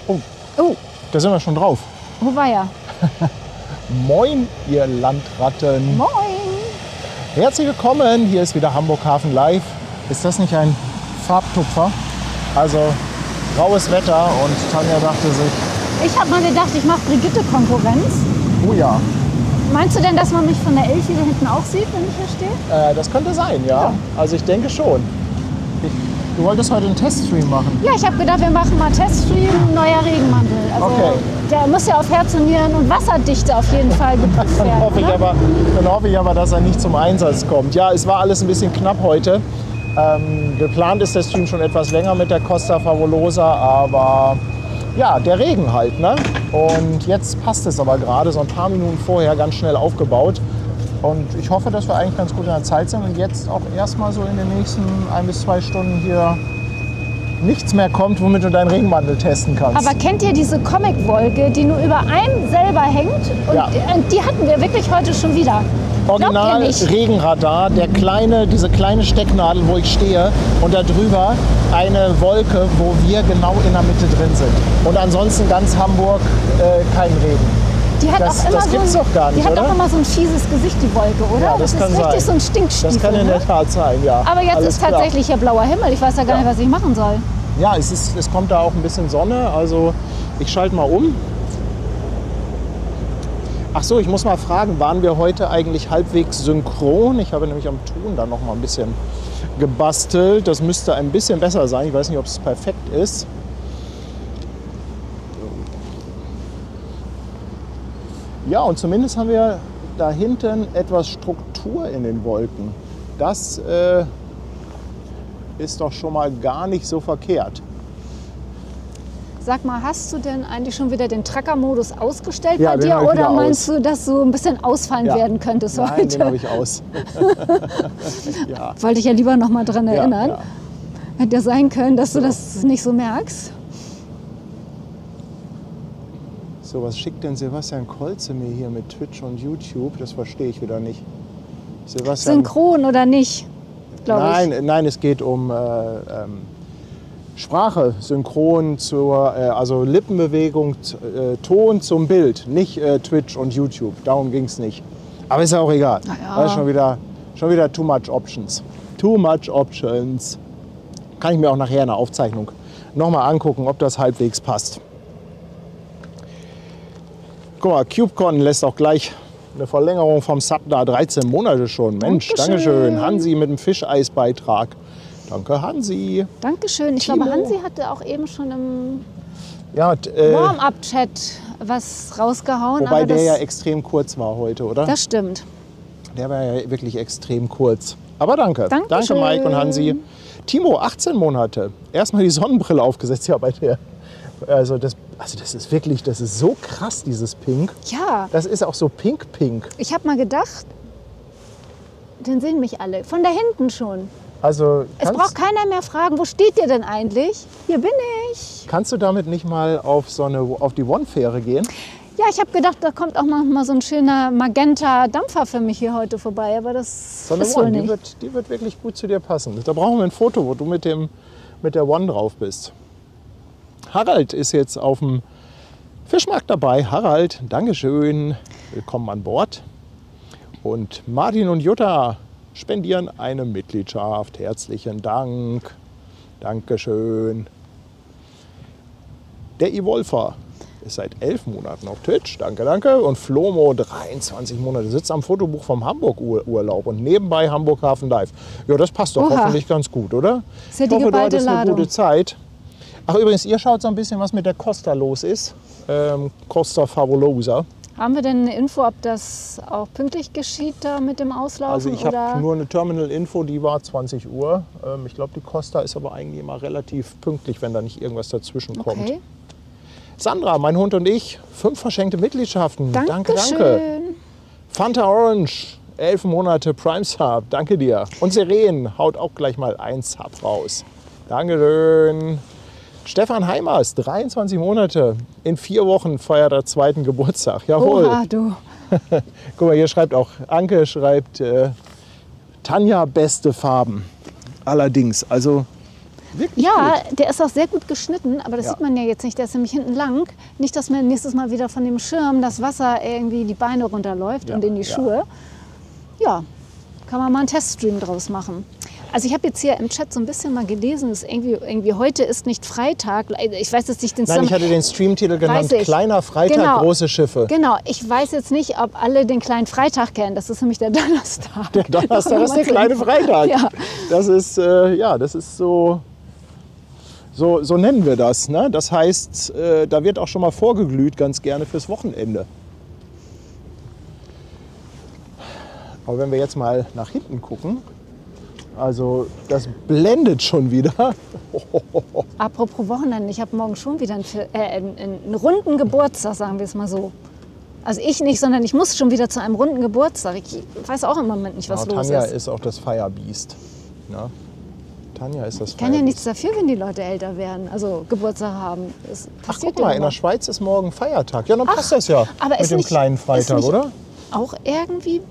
Oh, Oh, da sind wir schon drauf. wo war er? Moin, ihr Landratten. Moin. Herzlich willkommen. Hier ist wieder Hamburg Hafen Live. Ist das nicht ein Farbtupfer? Also graues Wetter und Tanja dachte sich, Ich habe mal gedacht, ich mache Brigitte Konkurrenz. oh ja, Meinst du denn, dass man mich von der Elche da hinten auch sieht, wenn ich hier stehe? das könnte sein, ja. Also ich denke schon. Du wolltest heute einen Teststream machen. Ja, ich habe gedacht, wir machen mal Teststream, neuer Regenmantel. Also, Okay. Der muss ja auf Herz und Nieren und Wasserdichte auf jeden Fall geprüft Dann werden. hoffe, ich aber, dass er nicht zum Einsatz kommt. Ja, es war alles ein bisschen knapp heute. Geplant ist der Stream schon etwas länger mit der Costa Favolosa, aber ja, der Regen halt, ne? Und jetzt passt es aber gerade, so ein paar Minuten vorher, ganz schnell aufgebaut. Und ich hoffe, dass wir eigentlich ganz gut in der Zeit sind und jetzt auch erstmal so in den nächsten 1 bis 2 Stunden hier nichts mehr kommt, womit du deinen Regenmantel testen kannst. Aber kennt ihr diese Comicwolke, die nur über einem selber hängt? Und Ja. die hatten wir wirklich heute schon wieder. Original Glaubt ihr nicht? Regenradar, diese kleine Stecknadel, wo ich stehe und darüber eine Wolke, wo wir genau in der Mitte drin sind. Und ansonsten ganz Hamburg kein Regen. Die hat Das- auch immer das gibt's so, doch gar nicht, die hat oder? auch immer so ein fieses Gesicht, die Wolke, oder? Ja, das kann ist richtig sein. so ein Stinkstiefel. Das kann in der Ne? Tat sein, ja. Aber jetzt Alles ist klar. tatsächlich hier blauer Himmel. Ich weiß ja gar Ja. nicht, was ich machen soll. Ja, es kommt da auch ein bisschen Sonne, also ich schalte mal um. Ach so, ich muss mal fragen, waren wir heute eigentlich halbwegs synchron? Ich habe nämlich am Ton da noch mal ein bisschen gebastelt. Das müsste ein bisschen besser sein. Ich weiß nicht, ob es perfekt ist. Ja, und zumindest haben wir da hinten etwas Struktur in den Wolken. Das ist doch schon mal gar nicht so verkehrt. Sag mal, hast du denn eigentlich schon wieder den Tracker-Modus ausgestellt Ja, bei den dir? hab ich Oder wieder meinst du, dass du ein bisschen ausfallend Ja. werden könntest Nein, heute? den habe ich aus. Ja. Wollte ich ja lieber noch mal dran erinnern. Ja. Hätte ja sein können, dass du das nicht so merkst. So, was schickt denn Sebastian Kolze mir hier mit Twitch und YouTube? Das verstehe ich wieder nicht. Sebastian, Synchron oder nicht, glaube ich. nein, es geht um Sprache, Synchron also Lippenbewegung, Ton zum Bild, nicht Twitch und YouTube. Darum ging es nicht. Aber ist ja auch egal. Na ja. Das ist schon wieder too much options. Too much options. Kann ich mir auch nachher in der Aufzeichnung nochmal angucken, ob das halbwegs passt. Guck mal, CubeCon lässt auch gleich eine Verlängerung vom Sub da, 13 Monate schon. Mensch, Dankeschön. Hansi mit dem Fischeisbeitrag. Danke, Hansi. Dankeschön. Ich Timo. glaube, Hansi hatte auch eben schon im Ja, Warm-up-Chat was rausgehauen. wobei aber der das, ja extrem kurz war heute, oder? das stimmt. Der war ja wirklich extrem kurz. Aber danke. Dankeschön. Danke, Mike und Hansi. Timo, 18 Monate. Erstmal die Sonnenbrille aufgesetzt. Ja, bei der. Also das ist wirklich, das ist so krass, dieses Pink. Ja, Das ist auch so pink-pink. ich habe mal gedacht, den sehen mich alle. Von da hinten schon. Also Es braucht keiner mehr fragen, wo steht ihr denn eigentlich? Hier bin ich. kannst du damit nicht mal auf die One-Fähre gehen? Ja, ich habe gedacht, da kommt auch noch mal so ein schöner Magenta-Dampfer für mich hier heute vorbei. Aber das So eine ist wohl One, nicht. die wird wirklich gut zu dir passen. Da brauchen wir ein Foto, wo du mit der One drauf bist. Harald ist jetzt auf dem Fischmarkt dabei. Harald, Dankeschön. Willkommen an Bord. Und Martin und Jutta spendieren eine Mitgliedschaft. Herzlichen Dank. Dankeschön. Der Evolver ist seit 11 Monaten auf Twitch. Danke, danke. Und Flomo 23 Monate sitzt am Fotobuch vom Hamburg-Urlaub und nebenbei Hamburg Hafen Live. Ja, das passt doch Oha. hoffentlich ganz gut, oder? Ist ja Ich die hoffe, du geballte hattest eine Ladung. gute Zeit. Ach übrigens, ihr schaut so ein bisschen, was mit der Costa los ist. Costa Favolosa. Haben wir denn eine Info, ob das auch pünktlich geschieht da mit dem Auslaufen? Also ich oder? habe nur eine Terminal-Info, die war 20 Uhr. Ich glaube, die Costa ist aber eigentlich immer relativ pünktlich, wenn da nicht irgendwas dazwischen kommt. Okay. Sandra, mein Hund und ich, 5 verschenkte Mitgliedschaften. Danke, danke. Dankeschön. Fanta Orange, 11 Monate Prime Sub. Danke dir. Und Seren haut auch gleich mal ein Sub raus. Dankeschön. Stefan Heimers, 23 Monate. In 4 Wochen feiert er 2. Geburtstag. Jawohl. Oha, du. Guck mal, hier schreibt auch, Anke schreibt, Tanja, beste Farben. Allerdings, also wirklich Ja, gut. der ist auch sehr gut geschnitten, aber das Ja. sieht man ja jetzt nicht. Der ist nämlich hinten lang. Nicht, dass mir nächstes Mal wieder von dem Schirm das Wasser irgendwie die Beine runterläuft Ja, und in die ja. Schuhe. Ja, kann man mal einen Teststream draus machen. Also ich habe jetzt hier im Chat so ein bisschen mal gelesen, dass irgendwie heute ist nicht Freitag. Ich weiß jetzt nicht den Nein, ich hatte den Streamtitel genannt, Weiß ich. Kleiner Freitag, Genau. große Schiffe. Genau, ich weiß jetzt nicht, ob alle den kleinen Freitag kennen. Das ist nämlich der Donnerstag. Der Donnerstag ist der kleine Freitag. Ja. Das ist, das ist so nennen wir das. Ne? Das heißt, da wird auch schon mal vorgeglüht, ganz gerne fürs Wochenende. Aber wenn wir jetzt mal nach hinten gucken, also das blendet schon wieder. Apropos Wochenende, ich habe morgen schon wieder einen runden Geburtstag, sagen wir es mal so. Also ich nicht, sondern ich muss schon wieder zu einem runden Geburtstag. Ich weiß auch im Moment nicht, was los Tanja ist. ist auch das Firebeast. Ne? Tanja ist das Ich kann ja nichts dafür, wenn die Leute älter werden, also Geburtstag haben. Das Ach, passiert guck mal, ja in der immer. Schweiz ist morgen Feiertag. Ja, dann passt das ja aber mit ist dem nicht- kleinen ist Freitag, nicht- oder? Auch irgendwie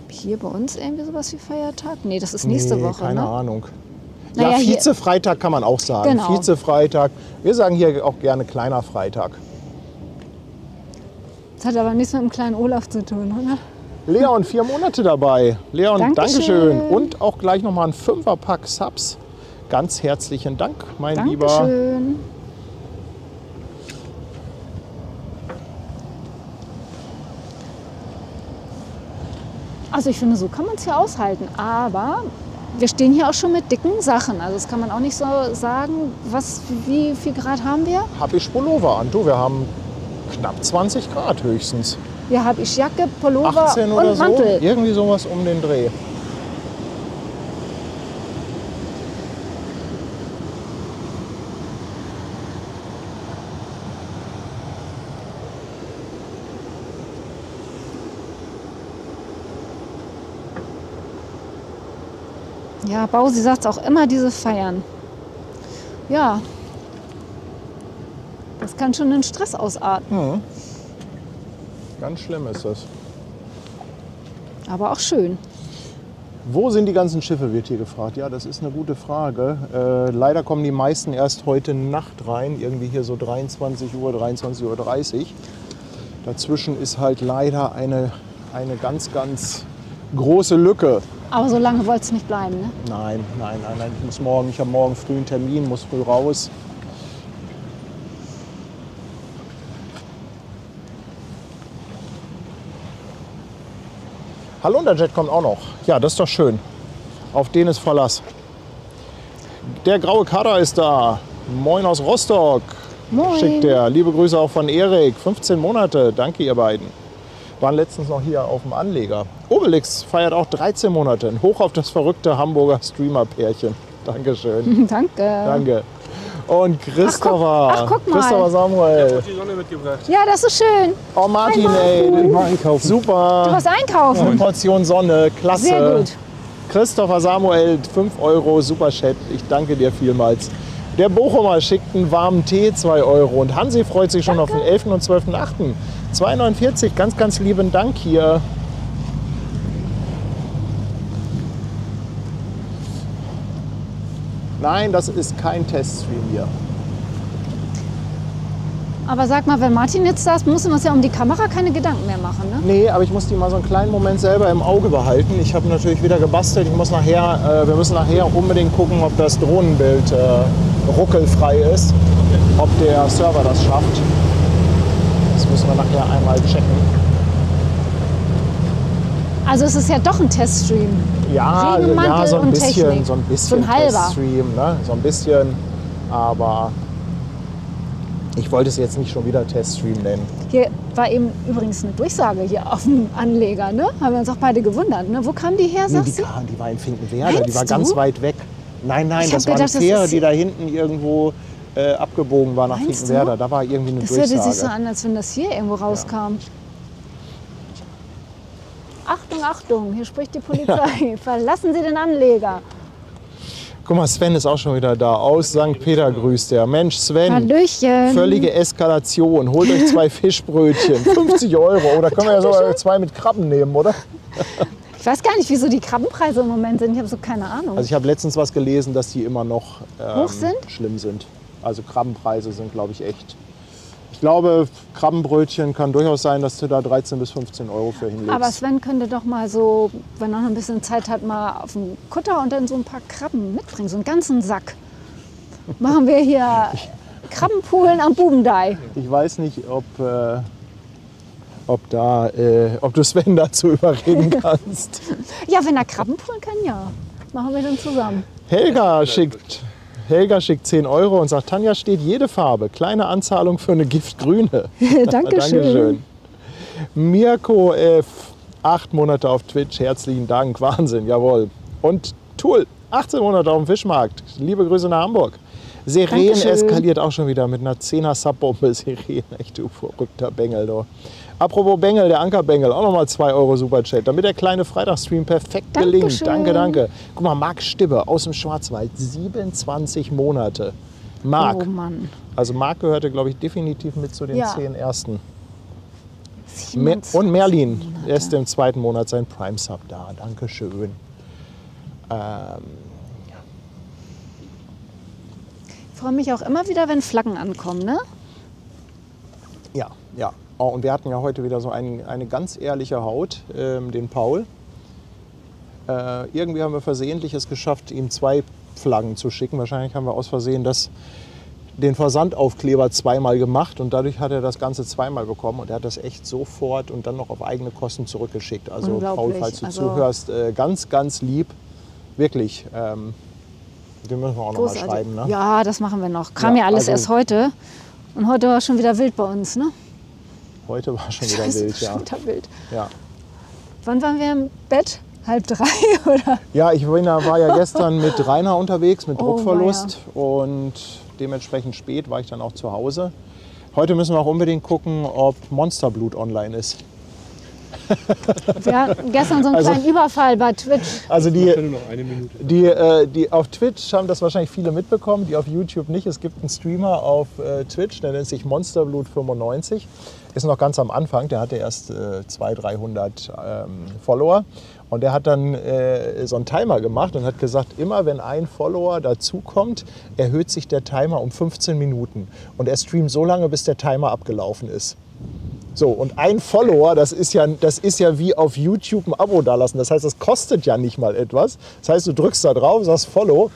hier bei uns irgendwie sowas wie Feiertag? Nee, das ist nächste Nee, Woche, keine ne? Ahnung. Naja, Ja, hier- Vize-Freitag kann man auch sagen. Genau. Vize-Freitag. Wir sagen hier auch gerne kleiner Freitag. Das hat aber nichts mit dem kleinen Olaf zu tun, oder? Leon, 4 Monate dabei. Leon, Dankeschön. Dankeschön. Und auch gleich nochmal ein 5er-Pack Subs. Ganz herzlichen Dank, mein Lieber. Dankeschön. Also ich finde, so kann man es hier aushalten. Aber wir stehen hier auch schon mit dicken Sachen. Also das kann man auch nicht so sagen. Wie viel Grad haben wir? Hab ich Pullover an. Du, wir haben knapp 20 Grad höchstens. Ja, habe ich Jacke, Pullover 18 oder und so. Mantel. Irgendwie sowas um den Dreh. Ja, Bausi sagt auch immer, diese Feiern. Ja, das kann schon einen Stress ausarten, Ganz schlimm ist das. aber auch schön. Wo sind die ganzen Schiffe, wird hier gefragt. Ja, das ist eine gute Frage. Leider kommen die meisten erst heute Nacht rein, irgendwie hier so 23 Uhr, 23:30 Uhr. Dazwischen ist halt leider eine ganz, ganz große Lücke. Aber so lange wollte es nicht bleiben, ne? Nein. Ich habe morgen früh einen Termin, muss früh raus. Hallo, und der Jet kommt auch noch. Ja, das ist doch schön. Auf den ist Verlass. Der graue Kader ist da. Moin aus Rostock. Moin. Schickt der. Liebe Grüße auch von Erik. 15 Monate. Danke, ihr beiden. Waren letztens noch hier auf dem Anleger. Obelix feiert auch 13 Monate. Ein Hoch auf das verrückte Hamburger Streamer-Pärchen. Dankeschön. Danke. Danke. Und Christopher. Ach, guck mal. Christopher Samuel. Die Sonne mitgebracht. Ja, das ist schön. Oh, Martin, Hi, ey. Martin. Ich war einkaufen. Super. Du warst einkaufen. Eine Portion Sonne. Klasse. Sehr gut. Christopher Samuel, 5 Euro, super Chat. Ich danke dir vielmals. Der Bochumer schickt einen warmen Tee, 2 Euro. Und Hansi freut sich schon auf den 11. und 12.8. 2,49, ganz, ganz lieben Dank hier. Nein, das ist kein Teststream hier. Aber sag mal, wenn Martin jetzt da ist, müssen wir uns ja um die Kamera keine Gedanken mehr machen, ne? Nee, aber ich muss die mal so einen kleinen Moment selber im Auge behalten. Ich habe natürlich wieder gebastelt. Wir müssen nachher unbedingt gucken, ob das Drohnenbild ruckelfrei ist. Ob der Server das schafft. Das müssen wir nachher einmal checken. Also es ist ja doch ein Teststream. Ja, Regenmantel ja, so ein und bisschen, Technik. so ein bisschen So ein halber. Teststream, ne? So ein bisschen, aber ich wollte es jetzt nicht schon wieder Teststream nennen. Hier war eben übrigens eine Durchsage hier auf dem Anleger, ne? Haben wir uns auch beide gewundert, ne? Wo kam die her, Nee, sagst du? die war in Finkenwerder, die Meinst war du? ganz weit weg. Nein, Ich hab das war gedacht, eine das Fähre, ist- die da hinten irgendwo abgebogen war nach Meinst du? Finkenwerder. Da war irgendwie eine Das hörte Durchsage. sich so an, als wenn das hier irgendwo rauskam. Achtung, Achtung, hier spricht die Polizei. Verlassen Sie den Anleger. Guck mal, Sven ist auch schon wieder da. Aus St. Peter grüßt er. Mensch, Sven. Hallöchen. Völlige Eskalation. Holt euch 2 Fischbrötchen. 50 Euro. Oder können wir ja sogar 2 mit Krabben nehmen, oder? Ich weiß gar nicht, wieso die Krabbenpreise im Moment sind. Ich habe so keine Ahnung. Also ich habe letztens was gelesen, dass die immer noch Hoch sind? schlimm sind. Also Krabbenpreise sind, glaube ich, echt. Ich glaube, Krabbenbrötchen kann durchaus sein, dass du da 13 bis 15 Euro für hinlegst. Aber Sven könnte doch mal so, wenn er noch ein bisschen Zeit hat, mal auf den Kutter und dann so ein paar Krabben mitbringen. So einen ganzen Sack. Machen wir hier Krabbenpoolen am Bubendeich. Ich weiß nicht, ob du Sven dazu überreden kannst. Ja, wenn er Krabbenpoolen kann, ja. Machen wir dann zusammen. Helga schickt 10 Euro und sagt, Tanja steht jede Farbe. Kleine Anzahlung für eine Giftgrüne. Dankeschön. Mirko F. 8 Monate auf Twitch. Herzlichen Dank. Wahnsinn, jawohl. Und Tool, 18 Monate auf dem Fischmarkt. Liebe Grüße nach Hamburg. Seren Dankeschön. eskaliert auch schon wieder mit einer 10er Subbombe. Seren, echt du verrückter Bengel. Du. Apropos Bengel, der Ankerbengel, auch nochmal 2 Euro Superchat, damit der kleine Freitagsstream perfekt gelingt. Dankeschön. Danke. Guck mal, Marc Stibbe aus dem Schwarzwald, 27 Monate. Marc. Oh Mann. Also Marc gehörte, glaube ich, definitiv mit zu den 10 ersten. 27 Und Merlin, Monate. er ist im 2. Monat sein Prime-Sub da. Dankeschön. Ich freue mich auch immer wieder, wenn Flaggen ankommen, ne? Ja. Oh, und wir hatten ja heute wieder so eine ganz ehrliche Haut, den Paul. Irgendwie haben wir versehentlich es geschafft, ihm 2 Flaggen zu schicken. Wahrscheinlich haben wir aus Versehen den Versandaufkleber 2-mal gemacht und dadurch hat er das Ganze 2-mal bekommen und er hat das echt sofort und dann noch auf eigene Kosten zurückgeschickt. Also Paul, falls du zuhörst, ganz, ganz lieb. Wirklich. Den müssen wir auch noch mal schreiben. Ne? Ja, das machen wir noch. Kam ja alles erst heute. Und heute war schon wieder wild bei uns, ne? Heute war schon wieder wild, ja. Schon wieder wild. Ja. Wann waren wir im Bett? 2:30 oder? Ja, ich war ja gestern mit Rainer unterwegs, mit Druckverlust. Oh, und dementsprechend spät war ich dann auch zu Hause. Heute müssen wir auch unbedingt gucken, ob Monsterblut online ist. Wir hatten gestern so einen kleinen Überfall bei Twitch. Also die auf Twitch haben das wahrscheinlich viele mitbekommen, die auf YouTube nicht. Es gibt einen Streamer auf Twitch, der nennt sich Monsterblut95. Ist noch ganz am Anfang, der hatte erst 200-300 Follower. Und der hat dann so einen Timer gemacht und hat gesagt, immer wenn ein Follower dazukommt, erhöht sich der Timer um 15 Minuten. Und er streamt so lange, bis der Timer abgelaufen ist. So, und ein Follower, das ist ja wie auf YouTube ein Abo dalassen. Das heißt, das kostet ja nicht mal etwas. Das heißt, du drückst da drauf, sagst Follow.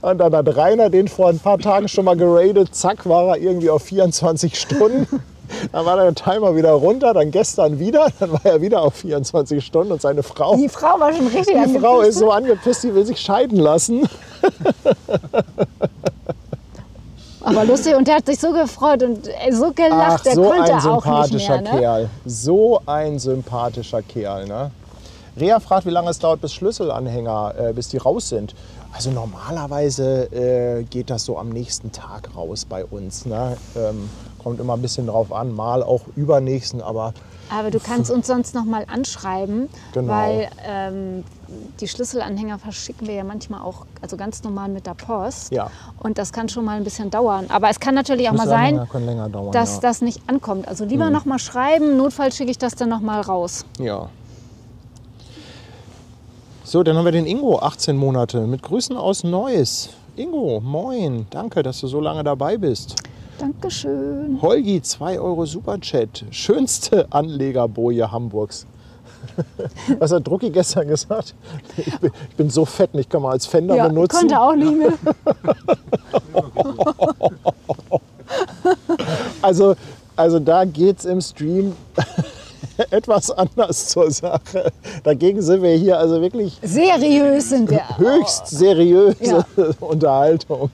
Und dann hat Rainer den vor ein paar Tagen schon mal geradet. Zack, war er irgendwie auf 24 Stunden. Dann war der Timer wieder runter, dann gestern wieder. Dann war er wieder auf 24 Stunden. Und seine Frau... Die Frau war schon richtig angepisst. Die Frau ist so angepisst, die will sich scheiden lassen. Aber lustig, und der hat sich so gefreut und so gelacht, der so konnte ein auch nicht sympathischer mehr. Ne? Kerl. So ein sympathischer Kerl. Ne? Rea fragt, wie lange es dauert, bis Schlüsselanhänger, bis die raus sind. Also normalerweise geht das so am nächsten Tag raus bei uns. Ne? Kommt immer ein bisschen drauf an, mal auch übernächsten, aber du kannst uns sonst noch mal anschreiben, Genau. weil die Schlüsselanhänger verschicken wir ja manchmal auch, also ganz normal mit der Post. Ja. Und das kann schon mal ein bisschen dauern. Aber es kann natürlich auch mal sein, Schlüsselanhänger können länger dauern, dass ja. das nicht ankommt. Also lieber noch mal schreiben, notfalls schicke ich das dann noch mal raus. Ja. So, dann haben wir den Ingo, 18 Monate, mit Grüßen aus Neuss. Ingo, moin, danke, dass du so lange dabei bist. Dankeschön. Holgi, 2 Euro Superchat. Schönste Anlegerboje Hamburgs. Was hat Drucki gestern gesagt? Ich bin so fett, ich kann mal als Fender Ja, benutzen. konnte auch nicht mehr. Also da geht es im Stream etwas anders zur Sache. Dagegen sind wir hier also wirklich Seriös sind wir. höchst seriöse Ja. Unterhaltung.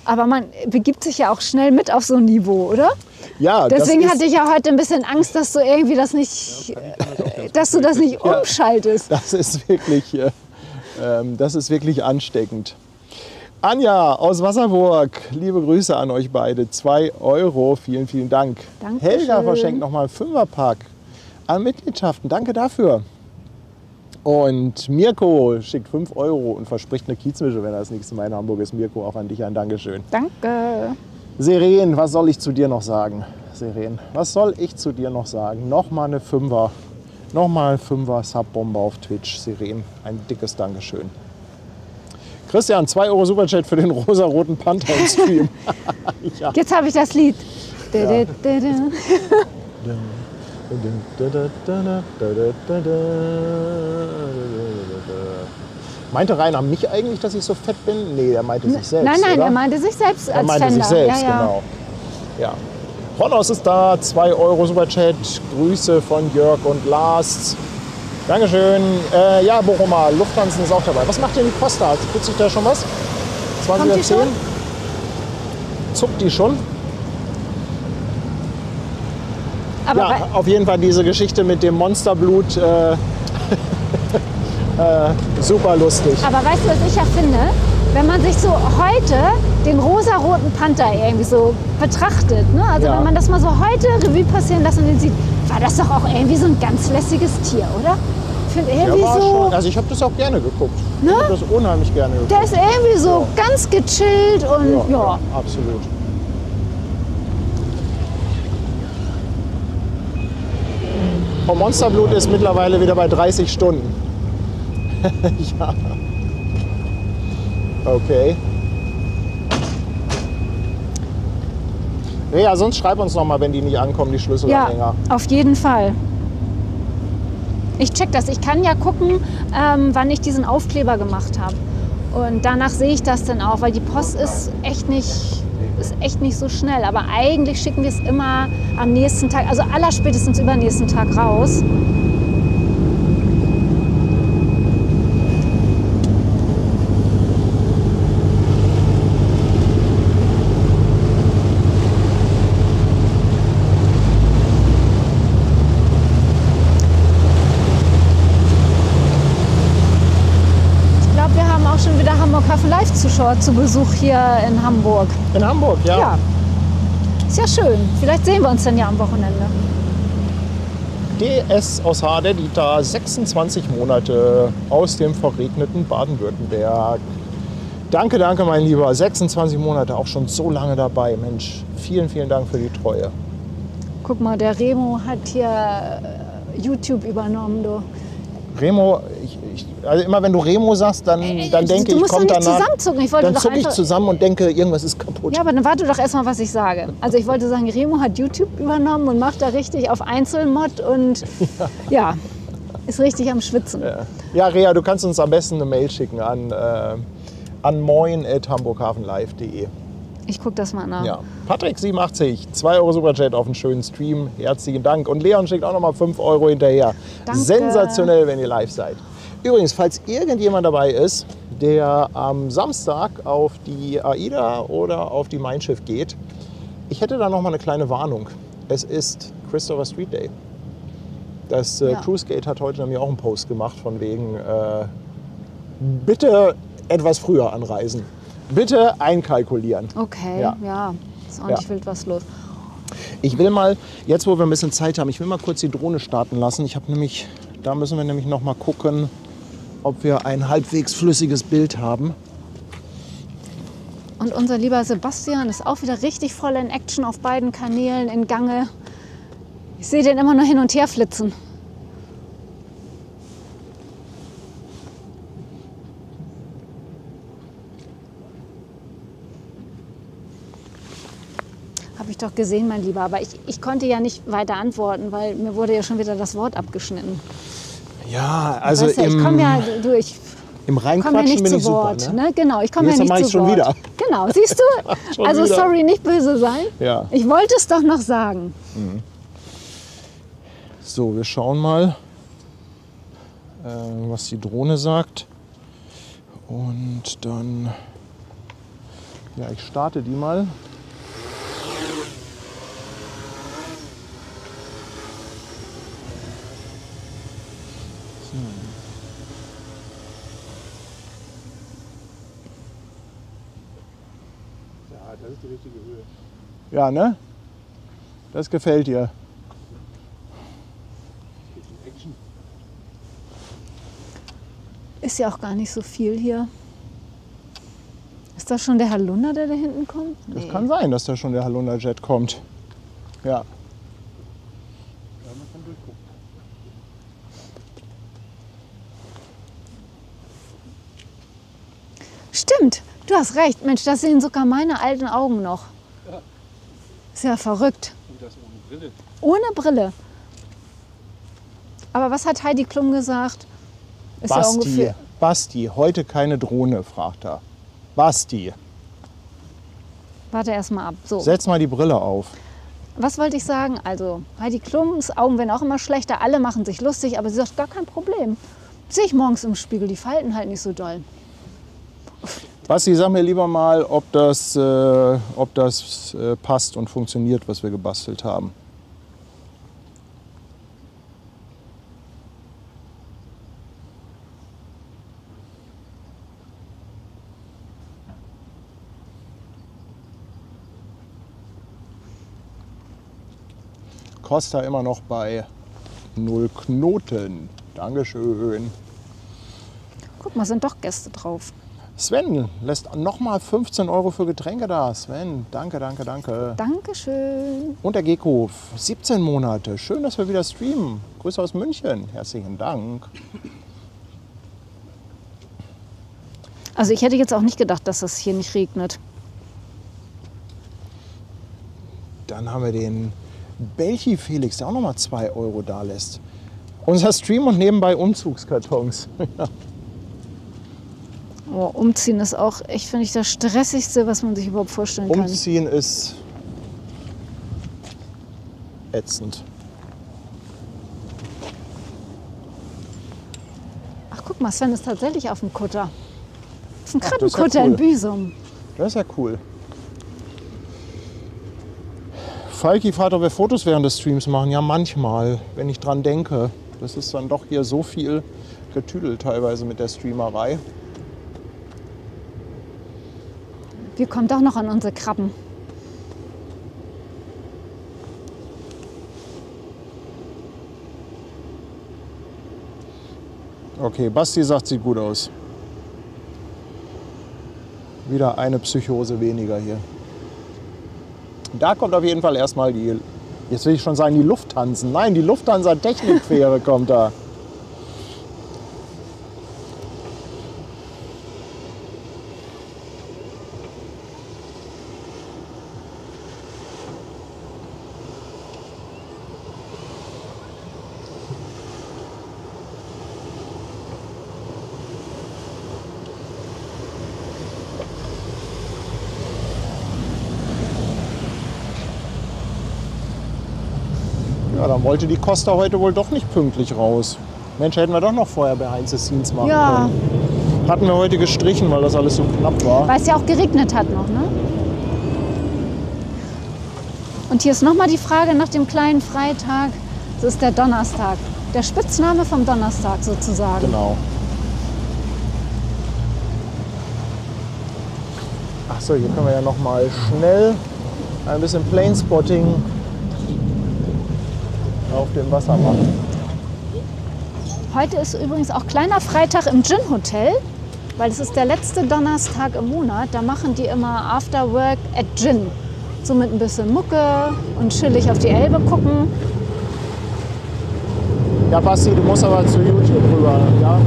Aber man begibt sich ja auch schnell mit auf so ein Niveau, oder? Ja, Deswegen das ist, hatte ich ja heute ein bisschen Angst, dass du irgendwie das nicht, dass du das nicht umschaltest. das ist wirklich ansteckend. Anja aus Wasserburg, liebe Grüße an euch beide. 2 Euro, vielen, vielen Dank. Dankeschön. Helga verschenkt nochmal einen 5er-Pack an Mitgliedschaften. Danke dafür. Und Mirko schickt 5 Euro und verspricht eine Kiezmische, wenn er das nächste Mal in Hamburg ist. Mirko, auch an dich ein Dankeschön. Danke. Seren, was soll ich zu dir noch sagen? Seren, was soll ich zu dir noch sagen? Nochmal eine 5er Nochmal 5er Subbomber auf Twitch, Siren. Ein dickes Dankeschön. Christian, 2 Euro Superchat für den rosa-roten Panther im Stream. Ja. Jetzt habe ich das Lied. Ja. Meinte Rainer mich eigentlich, dass ich so fett bin? Nee, er meinte sich selbst. Nein, oder? er meinte sich selbst als Er meinte Fender. sich selbst, ja, ja. genau. Ja. Honos ist da, 2 Euro Superchat. Grüße von Jörg und Lars. Dankeschön. Ja, Bochumer, Lufthansa ist auch dabei. Was macht denn die Costa? Tut sich da schon was? 20:10? Kommt die schon? Zuckt die schon? Aber Ja, auf jeden Fall diese Geschichte mit dem Monsterblut. Super lustig. Aber weißt du, was ich ja finde? Wenn man sich so heute den rosa-roten Panther irgendwie so betrachtet, ne? Also Ja. wenn man das mal so heute Revue passieren lässt und den sieht, war das doch auch irgendwie so ein ganz lässiges Tier, oder? Ich finde irgendwie war so, schon, also ich habe das auch gerne geguckt. Ne? Ich habe das unheimlich gerne geguckt. der ist irgendwie so ganz gechillt und ja. Absolut. Und Monsterblut ist mittlerweile wieder bei 30 Stunden. Ja. Okay. Ja, sonst schreib uns noch mal, wenn die nicht ankommen, die Schlüsselanhänger. Ja, auf jeden Fall. Ich check das. Ich kann ja gucken, wann ich diesen Aufkleber gemacht habe. Und danach sehe ich das dann auch, weil die Post ist echt nicht so schnell. Aber eigentlich schicken wir es immer am nächsten Tag, also allerspätestens übernächsten Tag raus. Schon wieder Hamburg-Hafen Live-Zuschauer zu Besuch hier in Hamburg. In Hamburg, ja. Ja, ist ja schön. Vielleicht sehen wir uns dann ja am Wochenende. DS aus Hade, Dieter, 26 Monate aus dem verregneten Baden-Württemberg. Danke, danke, mein Lieber. 26 Monate, auch schon so lange dabei. Mensch, vielen, vielen Dank für die Treue. Guck mal, der Remo hat hier YouTube übernommen, du. Remo, also immer wenn du Remo sagst, dann denke ich, kommt danach, zusammenzucken. Ich wollte dann doch zucke ich einfach, zusammen und denke, irgendwas ist kaputt. ja, aber dann warte doch erstmal, was ich sage. Also ich wollte sagen, Remo hat YouTube übernommen und macht da richtig auf Einzelmod und ja, ist richtig am Schwitzen. Ja, Rea, du kannst uns am besten eine Mail schicken an moin@hamburghafenlive.de. Ich gucke das mal nach. Ja. Patrick87, 2 Euro Superchat auf einen schönen Stream. Herzlichen Dank. Und Leon schickt auch nochmal 5 Euro hinterher. Danke. Sensationell, wenn ihr live seid. Übrigens, falls irgendjemand dabei ist, der am Samstag auf die AIDA oder auf die Mein Schiff geht, ich hätte da nochmal eine kleine Warnung. Es ist Christopher Street Day. Das Cruise Gate hat heute nämlich auch einen Post gemacht von wegen bitte etwas früher anreisen. Bitte einkalkulieren. Okay, ja, ist auch nicht wild was los. Ich will mal, jetzt wo wir ein bisschen Zeit haben, ich will mal kurz die Drohne starten lassen. Ich habe nämlich, da müssen wir nämlich noch mal gucken, ob wir ein halbwegs flüssiges Bild haben. Und unser lieber Sebastian ist auch wieder richtig voll in Action auf beiden Kanälen in Gange. Ich sehe den immer nur hin und her flitzen. Habe ich doch gesehen, mein Lieber. Aber ich konnte ja nicht weiter antworten, weil mir wurde ja schon wieder das Wort abgeschnitten. Ja, also Weißt du, ich komme ja durch. im Ich komme ja Reinquatschen nicht bin zu ich super. Wort. Ne? Ne? Genau, ich komme ja Jetzt nicht mach ich zu schon Wort. wieder. Genau, siehst du? Schon Also wieder. sorry, nicht böse sein. Ja. Ich wollte es doch noch sagen. So, wir schauen mal, was die Drohne sagt. Und dann, ja, ich starte die mal. Ja, das ist die richtige Höhe. Ja, ne? Das gefällt dir. Action. Ist ja auch gar nicht so viel hier. Ist das schon der Herr Lunder, der da hinten kommt? Das kann sein, dass da schon der Halunda Jet kommt. Ja. Ja, man kann durchgucken. Stimmt, du hast recht. Mensch, das sehen sogar meine alten Augen noch. Ja. Ist ja verrückt. Und das ohne Brille. Ohne Brille. Aber was hat Heidi Klum gesagt? Ist ja Basti, ungefähr. Basti, heute keine Drohne, fragt er. Basti, Warte erst mal ab. So. setz mal die Brille auf. Was wollte ich sagen? Also, Heidi Klums Augen werden auch immer schlechter. Alle machen sich lustig, aber sie sagt, gar kein Problem. Sehe ich morgens im Spiegel, die falten halt nicht so doll. Basti, sag mir lieber mal, ob das passt und funktioniert, was wir gebastelt haben. Costa immer noch bei 0 Knoten. Dankeschön. Guck mal, sind doch Gäste drauf. Sven lässt nochmal 15 € für Getränke da. Sven, danke, danke, danke. Dankeschön. Und der Gecko, 17 Monate. Schön, dass wir wieder streamen. Grüße aus München. Herzlichen Dank. Also ich hätte jetzt auch nicht gedacht, dass das hier nicht regnet. Dann haben wir den Belchi Felix, der auch nochmal 2 € da lässt. Unser Stream und nebenbei Umzugskartons. Oh, umziehen ist auch echt, finde ich, das Stressigste, was man sich überhaupt vorstellen kann. Umziehen ist ätzend. Ach, guck mal, Sven ist tatsächlich auf dem Kutter. Auf dem Ach, das ist ja Krabbenkutter cool. in Büsum. Das ist ja cool. Falki fragt, ob wir Fotos während des Streams machen. Ja, manchmal, wenn ich dran denke. Das ist dann doch hier so viel Getüdel teilweise mit der Streamerei. Wir kommen doch noch an unsere Krabben. Okay, Basti sagt, sieht gut aus. Wieder eine Psychose weniger hier. Da kommt auf jeden Fall erstmal die, jetzt will ich schon sagen, die Lufthansa. Nein, die Lufthansa-Technikfähre kommt da. Ja, dann wollte die Costa heute wohl doch nicht pünktlich raus. Mensch, hätten wir doch noch vorher Behind the Scenes machen Ja, können. Hatten wir heute gestrichen, weil das alles so knapp war. weil es ja auch geregnet hat noch, ne? Und hier ist nochmal die Frage nach dem kleinen Freitag. Das ist der Donnerstag. Der Spitzname vom Donnerstag sozusagen. Genau. Achso, hier können wir ja noch mal schnell ein bisschen Planespotting auf dem Wasser machen. Heute ist übrigens auch kleiner Freitag im Gin Hotel, weil es ist der letzte Donnerstag im Monat. Da machen die immer After Work at Gin. So mit ein bisschen Mucke und chillig auf die Elbe gucken. Ja, Basti, du musst aber zu YouTube rüber, ja?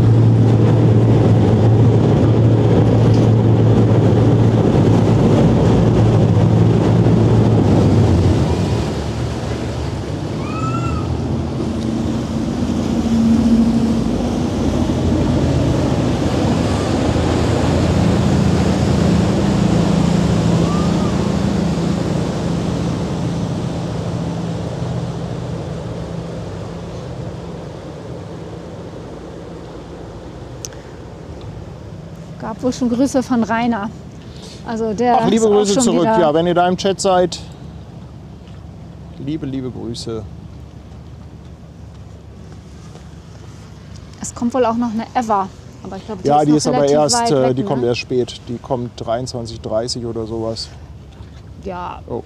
Gab wohl schon Grüße von Rainer. Also der Ach, liebe ist auch Grüße schon zurück. wieder- Ja, wenn ihr da im Chat seid, liebe Grüße. Es kommt wohl auch noch eine Eva. Aber ich glaube, Ja, die noch ist aber relativ erst, weit weg, die ne? kommt erst spät. Die kommt 23:30 oder sowas. Ja, Oh.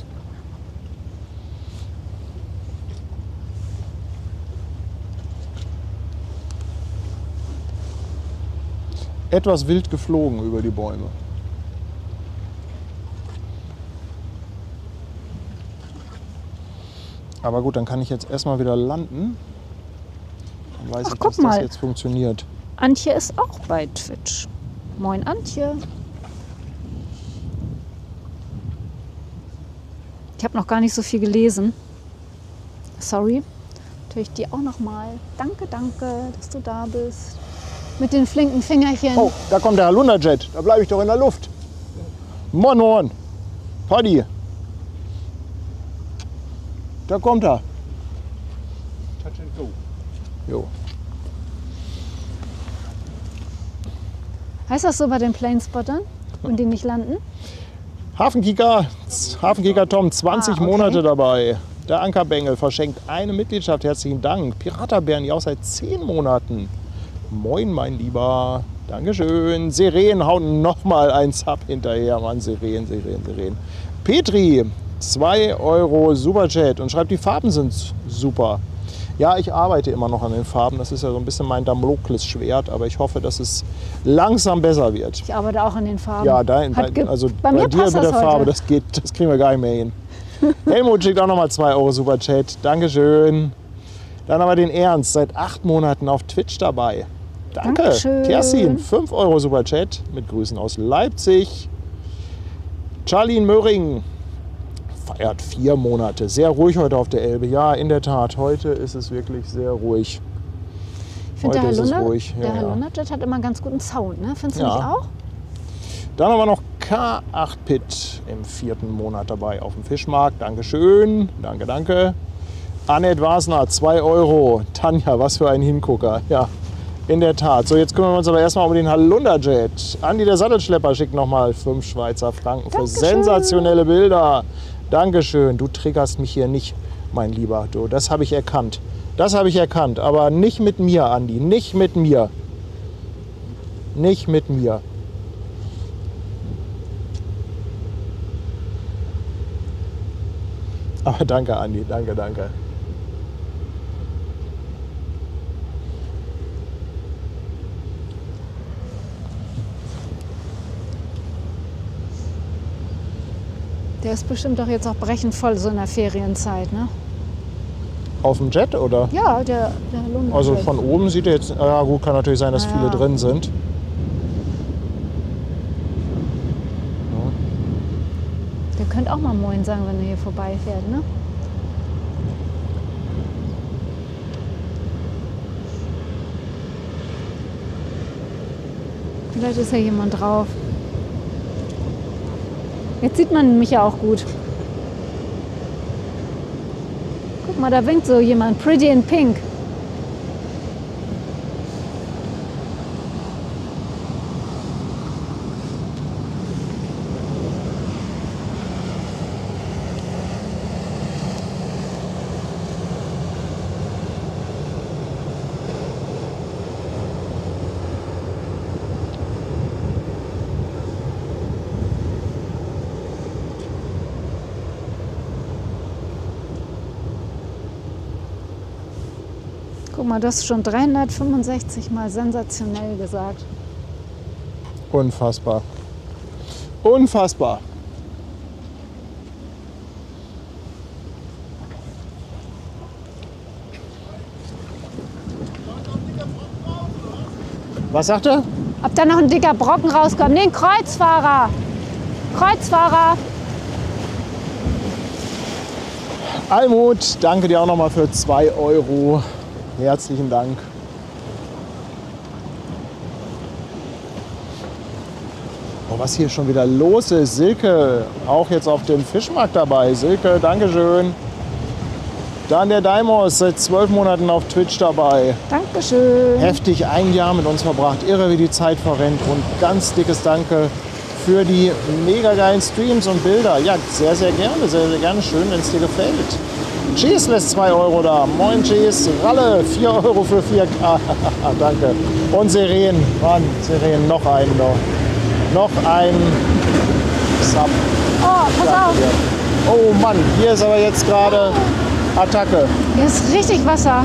Etwas wild geflogen über die Bäume. Aber gut, dann kann ich jetzt erstmal wieder landen. Dann weiß Ach, ich, guck dass das mal. jetzt funktioniert. Antje ist auch bei Twitch. Moin Antje. Ich habe noch gar nicht so viel gelesen. Sorry. Natürlich die auch noch mal. Danke, danke, dass du da bist. Mit den flinken Fingerchen. Oh, da kommt der Halunderjet. Da bleibe ich doch in der Luft. Moin, moin. Paddy. Da kommt er. Touch and go. Jo. Heißt das so bei den Planespottern und die nicht landen? Hafenkicker Tom, 20 okay. Monate dabei. Der Ankerbengel verschenkt eine Mitgliedschaft. Herzlichen Dank. Piraterbären, auch seit 10 Monaten. Moin, mein Lieber. Dankeschön. Seren hauen nochmal ein Sub hinterher. Mann, Seren. Petri, 2 Euro Superchat und schreibt, die Farben sind super. Ja, ich arbeite immer noch an den Farben. Das ist ja so ein bisschen mein Damoklesschwert. Aber ich hoffe, dass es langsam besser wird. Ich arbeite auch an den Farben. Ja, also bei mir dir passt mit der das Farbe, heute. das kriegen wir gar nicht mehr hin. Helmut schickt auch nochmal 2 Euro Superchat. Dankeschön. Dann haben wir den Ernst, seit 8 Monaten auf Twitch dabei. Danke. Dankeschön. Kerstin, 5 Euro Superchat mit Grüßen aus Leipzig. Charlene Möhring feiert 4 Monate. Sehr ruhig heute auf der Elbe. Ja, in der Tat, heute ist es wirklich sehr ruhig. Ich finde, der ist es ruhig. Ja, Halunderjet hat immer einen ganz guten Sound, ne? Findest du Ja. nicht auch? Dann haben wir noch K8 Pit im 4. Monat dabei auf dem Fischmarkt. Dankeschön. Danke. Annette Wasner, 2 Euro. Tanja, was für ein Hingucker. Ja, in der Tat. So, jetzt kümmern wir uns aber erstmal um den Halunderjet. Andi, der Sattelschlepper, schickt nochmal 5 Schweizer Franken für Dankeschön. sensationelle Bilder. Dankeschön. Du triggerst mich hier nicht, mein Lieber. Du, das habe ich erkannt. Das habe ich erkannt. Aber nicht mit mir, Andi. Nicht mit mir. Nicht mit mir. Aber danke, Andi. Danke. Der ist bestimmt doch jetzt auch brechend voll, so in der Ferienzeit, ne? Auf dem Jet, oder? Ja, der Halunderjet. Also von oben sieht er jetzt, ja gut, kann natürlich sein, dass Ja. viele drin sind. Der könnte auch mal Moin sagen, wenn er hier vorbeifährt, ne? Vielleicht ist ja jemand drauf. Jetzt sieht man mich ja auch gut. Guck mal, da winkt so jemand. Pretty in Pink. Guck mal, du hast schon 365 Mal sensationell gesagt. Unfassbar. Unfassbar. Was sagt er? Ob da noch ein dicker Brocken rauskommt? Nee, ein Kreuzfahrer. Kreuzfahrer. Almut, danke dir auch nochmal für 2 Euro. Herzlichen Dank. Oh, was hier schon wieder los ist. Silke, auch jetzt auf dem Fischmarkt dabei. Silke, Dankeschön. Dann der Daimos, seit 12 Monaten auf Twitch dabei. Dankeschön. Heftig 1 Jahr mit uns verbracht. Irre, wie die Zeit verrennt. Und ganz dickes Danke für die mega geilen Streams und Bilder. Ja, sehr, sehr gerne. Sehr, sehr gerne. Schön, wenn es dir gefällt. Cheese lässt 2 Euro da. Moin Cheese. Ralle, 4 Euro für 4K. Danke. Und Seren. Mann, Seren, noch einen noch. Noch ein Sub. Oh, pass Danke auf. dir. Oh Mann, hier ist aber jetzt gerade Attacke. Hier ist richtig Wasser.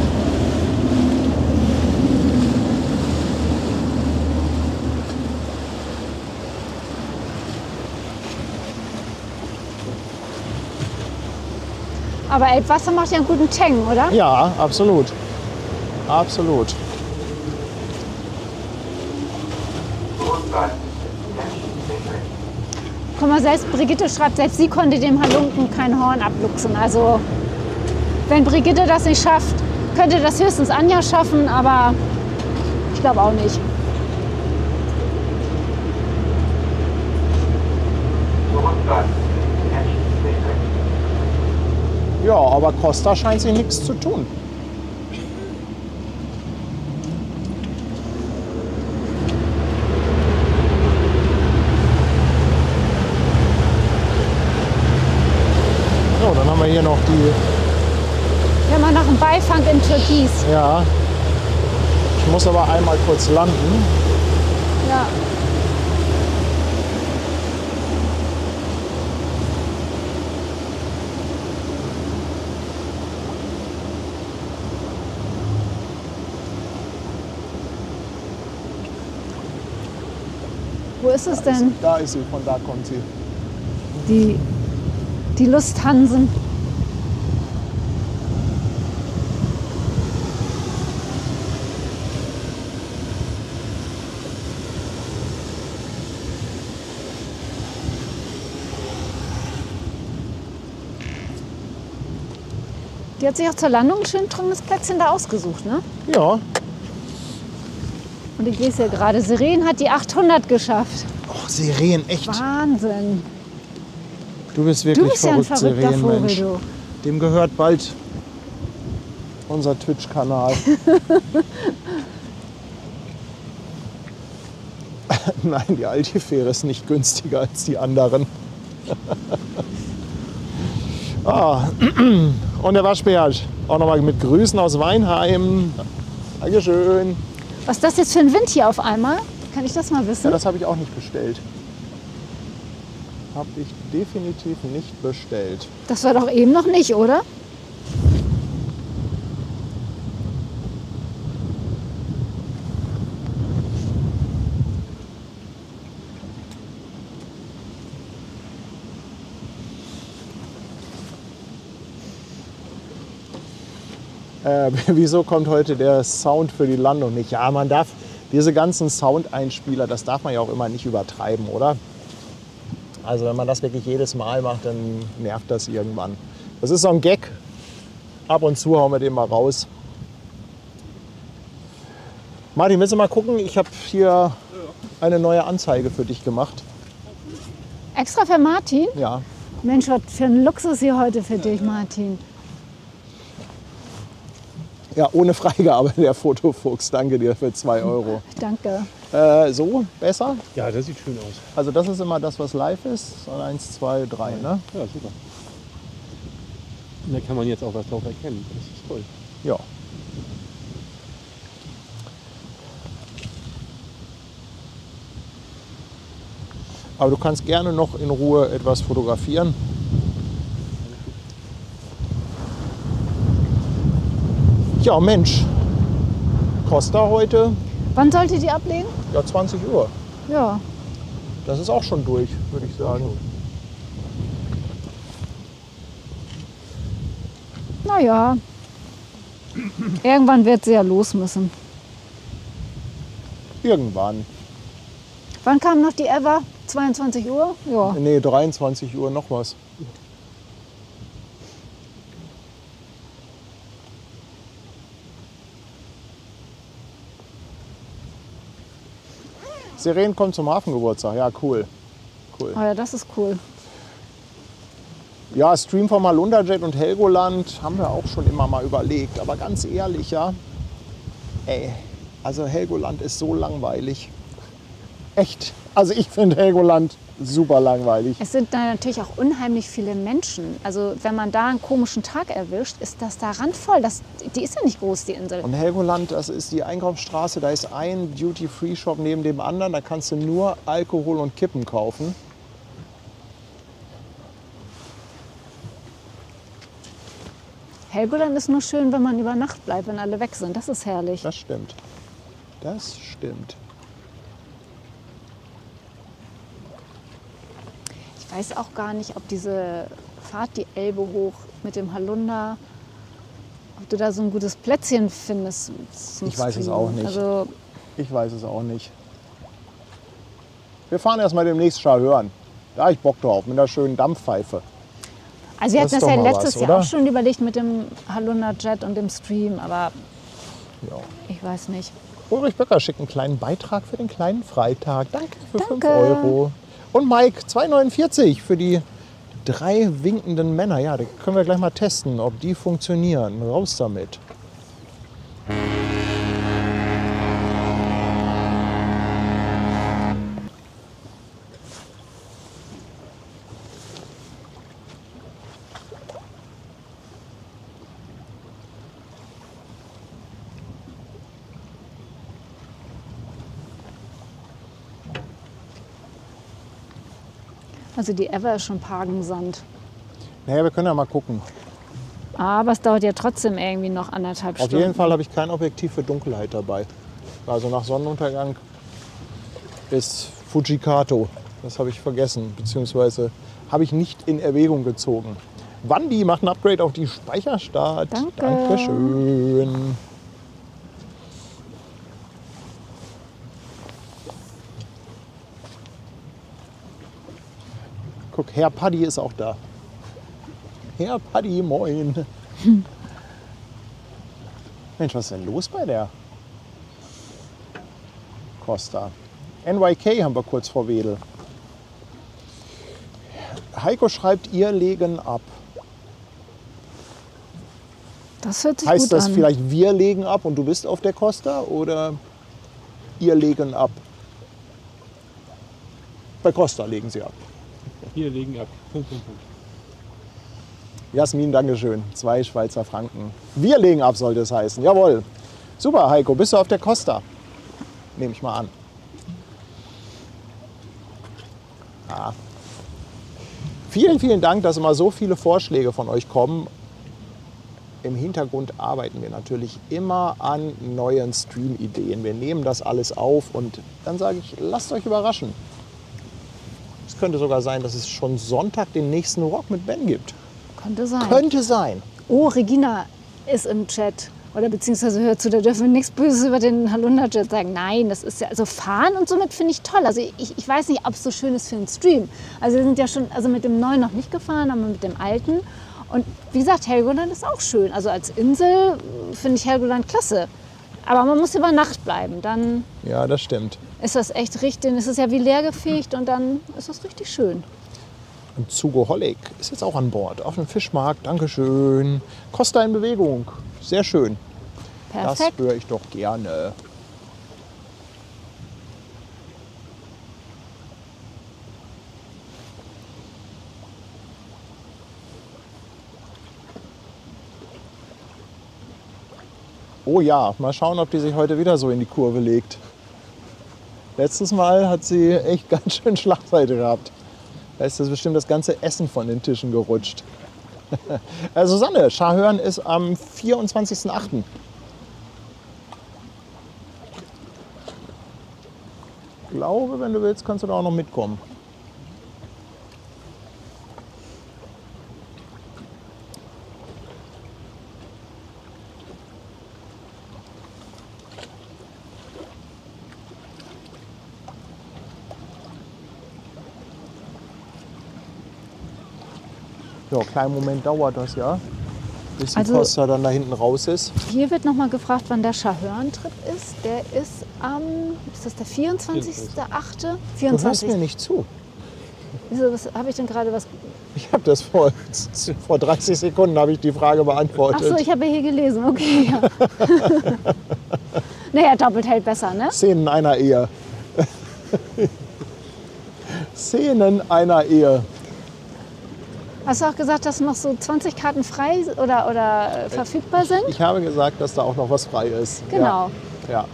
Aber Elbwasser macht ja einen guten Tang, oder? Ja, absolut. Absolut. Guck mal, selbst Brigitte schreibt, selbst sie konnte dem Halunken kein Horn abluchsen. Also, wenn Brigitte das nicht schafft, könnte das höchstens Anja schaffen, aber ich glaube auch nicht. Ja, aber Costa scheint sich nichts zu tun. So, dann haben wir hier noch die. Wir haben noch einen Beifang in Türkis. Ja. Ich muss aber einmal kurz landen. Ja. Wo ist es denn? Da ist sie, von da kommt sie. Die Lusthansen. Die hat sich auch zur Landung ein schön trockenes Plätzchen da ausgesucht, ne? Ja. Und ich lese ja gerade, Seren hat die 800 geschafft. Oh, Seren, echt. Wahnsinn. Du bist wirklich Du bist ja ein verrückt, verrückter Seren, Vogel, Mensch. du. Dem gehört bald unser Twitch-Kanal. Nein, die Altifähre ist nicht günstiger als die anderen. Und der Waschbär auch nochmal mit Grüßen aus Weinheim. Dankeschön. Was ist das jetzt für ein Wind hier auf einmal? Kann ich das mal Ja, wissen? das habe ich auch nicht bestellt. Habe ich definitiv nicht bestellt. Das war doch eben noch nicht, oder? Wieso kommt heute der Sound für die Landung nicht? Ja, man darf diese ganzen Soundeinspieler, das darf man ja auch immer nicht übertreiben, oder? Also wenn man das wirklich jedes Mal macht, dann nervt das irgendwann. Das ist so ein Gag. Ab und zu hauen wir den mal raus. Martin, willst du mal gucken? Ich habe hier eine neue Anzeige für dich gemacht. Extra für Martin? Ja. Mensch, was für ein Luxus hier heute für dich, Martin. Ja, ohne Freigabe, der Fotofuchs. Danke dir für 2 Euro. Danke. So, besser? Ja, das sieht schön aus. Also das ist immer das, was live ist. 1, 2, 3, ne? Ja, super. Und da kann man jetzt auch was drauf erkennen. Das ist toll. Ja. Aber du kannst gerne noch in Ruhe etwas fotografieren. Ja, Mensch. Costa heute, Wann solltet ihr ablegen? ja, 20 Uhr. Ja. Das ist auch schon durch, würde ich sagen. Naja. Irgendwann wird sie ja los müssen. Irgendwann. Wann kam noch die Eva? 22 Uhr? Ja. Nee, 23 Uhr noch was. Seren kommt zum Hafengeburtstag. Ja, cool. Cool. Oh ja, das ist cool. Ja, Stream vom Halunderjet und Helgoland haben wir auch schon immer mal überlegt. Aber ganz ehrlich, ja, ey, also Helgoland ist so langweilig. Echt. Also ich finde Helgoland super langweilig. Es sind da natürlich auch unheimlich viele Menschen. Also wenn man da einen komischen Tag erwischt, ist das da randvoll. Die ist ja nicht groß, die Insel. Und Helgoland, das ist die Einkaufsstraße, da ist ein Duty-Free-Shop neben dem anderen. Da kannst du nur Alkohol und Kippen kaufen. Helgoland ist nur schön, wenn man über Nacht bleibt, wenn alle weg sind. Das ist herrlich. Das stimmt. Das stimmt. Ich weiß auch gar nicht, ob diese Fahrt die Elbe hoch mit dem Halunder, ob du da so ein gutes Plätzchen findest. zum Ich weiß es Streamen. auch nicht. Also Ich weiß es auch nicht. Wir fahren erst mal demnächst Scharhörn. Ja, ich Bock drauf, mit einer schönen Dampfpfeife. Also wir Das hatten ist das ja doch mal letztes was, Jahr oder? auch schon überlegt mit dem Haluna Jet und dem Stream, aber Ja. ich weiß nicht. Ulrich Böcker schickt einen kleinen Beitrag für den kleinen Freitag. Danke für 5 Danke. Euro. Und Mike, 2,49 für die 3 winkenden Männer. Ja, da können wir gleich mal testen, ob die funktionieren. Raus damit. Also die Ever ist schon Pagensand. Naja, wir können ja mal gucken. Aber es dauert ja trotzdem irgendwie noch 1,5 Auf Stunden. jeden Fall habe ich kein Objektiv für Dunkelheit dabei. Also nach Sonnenuntergang ist Fujikato. Das habe ich vergessen, beziehungsweise habe ich nicht in Erwägung gezogen. Wandi macht ein Upgrade auf die Speicherstart. Danke. Dankeschön. Guck, Herr Paddy ist auch da. Herr Paddy, moin. Mensch, was ist denn los bei der Costa? NYK haben wir kurz vor Wedel. Heiko schreibt, ihr legen ab. Das hört sich Heißt gut das an. vielleicht, wir legen ab und du bist auf der Costa oder ihr legen ab? Bei Costa legen sie ab. Hier legen ab. Punkt. Jasmin, Dankeschön. 2 Schweizer Franken. Wir legen ab, sollte es heißen. Jawohl. Super, Heiko. Bist du auf der Costa? Nehme ich mal an. Ah. Vielen, vielen Dank, dass immer so viele Vorschläge von euch kommen. Im Hintergrund arbeiten wir natürlich immer an neuen Stream-Ideen. Wir nehmen das alles auf und dann sage ich, lasst euch überraschen. Es könnte sogar sein, dass es schon Sonntag den nächsten Rock mit Ben gibt. Könnte sein. Könnte sein. Oh, Regina ist im Chat. Oder beziehungsweise hört zu, da dürfen wir nichts Böses über den Halunda-Jet sagen. Nein, das ist ja, also fahren und somit finde ich toll. Also ich weiß nicht, ob es so schön ist für einen Stream. Also wir sind ja schon, also mit dem neuen noch nicht gefahren, aber mit dem alten. Und wie gesagt, Helgoland ist auch schön. Also als Insel finde ich Helgoland klasse. Aber man muss über Nacht bleiben, dann Ja, das stimmt. ist das echt richtig, dann ist es ja wie leergefegt und dann ist das richtig schön. Und Zugoholic ist jetzt auch an Bord. Auf dem Fischmarkt. Dankeschön. Costa in Bewegung. Sehr schön. Perfekt. Das höre ich doch gerne. Oh ja, mal schauen, ob die sich heute wieder so in die Kurve legt. Letztes Mal hat sie echt ganz schön Schlagseite gehabt. Da ist das bestimmt das ganze Essen von den Tischen gerutscht. Susanne, Scharhörn ist am 24.08. Ich glaube, wenn du willst, kannst du da auch noch mitkommen. Ja, einen kleinen Moment dauert das ja, bis die Also- Costa dann da hinten raus ist. Hier wird noch mal gefragt, wann der Scharhörn-Trip ist. Der ist am, ist das der 24.08.? Du hörst 24. mir nicht zu. Wieso, was habe ich denn gerade was? Ich habe das vor 30 Sekunden habe ich die Frage beantwortet. Ach so, ich habe hier gelesen. Okay, ja. Naja, doppelt hält besser, ne? Szenen einer Ehe. Szenen einer Ehe. Hast du auch gesagt, dass noch so 20 Karten frei oder verfügbar sind? Ich habe gesagt, dass da auch noch was frei ist. Genau. Ja,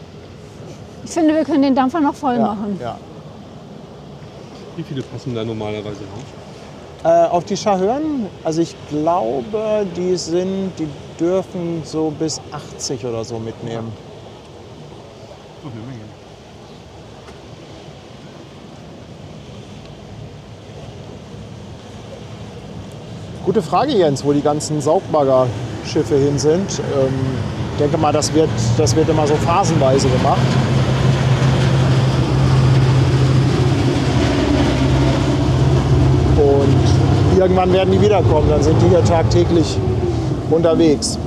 Ich finde, wir können den Dampfer noch voll ja, machen. ja. Wie viele passen da normalerweise raus? Auf die Scharhörn, also ich glaube, die dürfen so bis 80 oder so mitnehmen. Oh, eine Menge. Gute Frage, Jens, wo die ganzen Saugbaggerschiffe hin sind. Ich denke mal, das wird immer so phasenweise gemacht. irgendwann werden die wiederkommen, dann sind die hier tagtäglich unterwegs.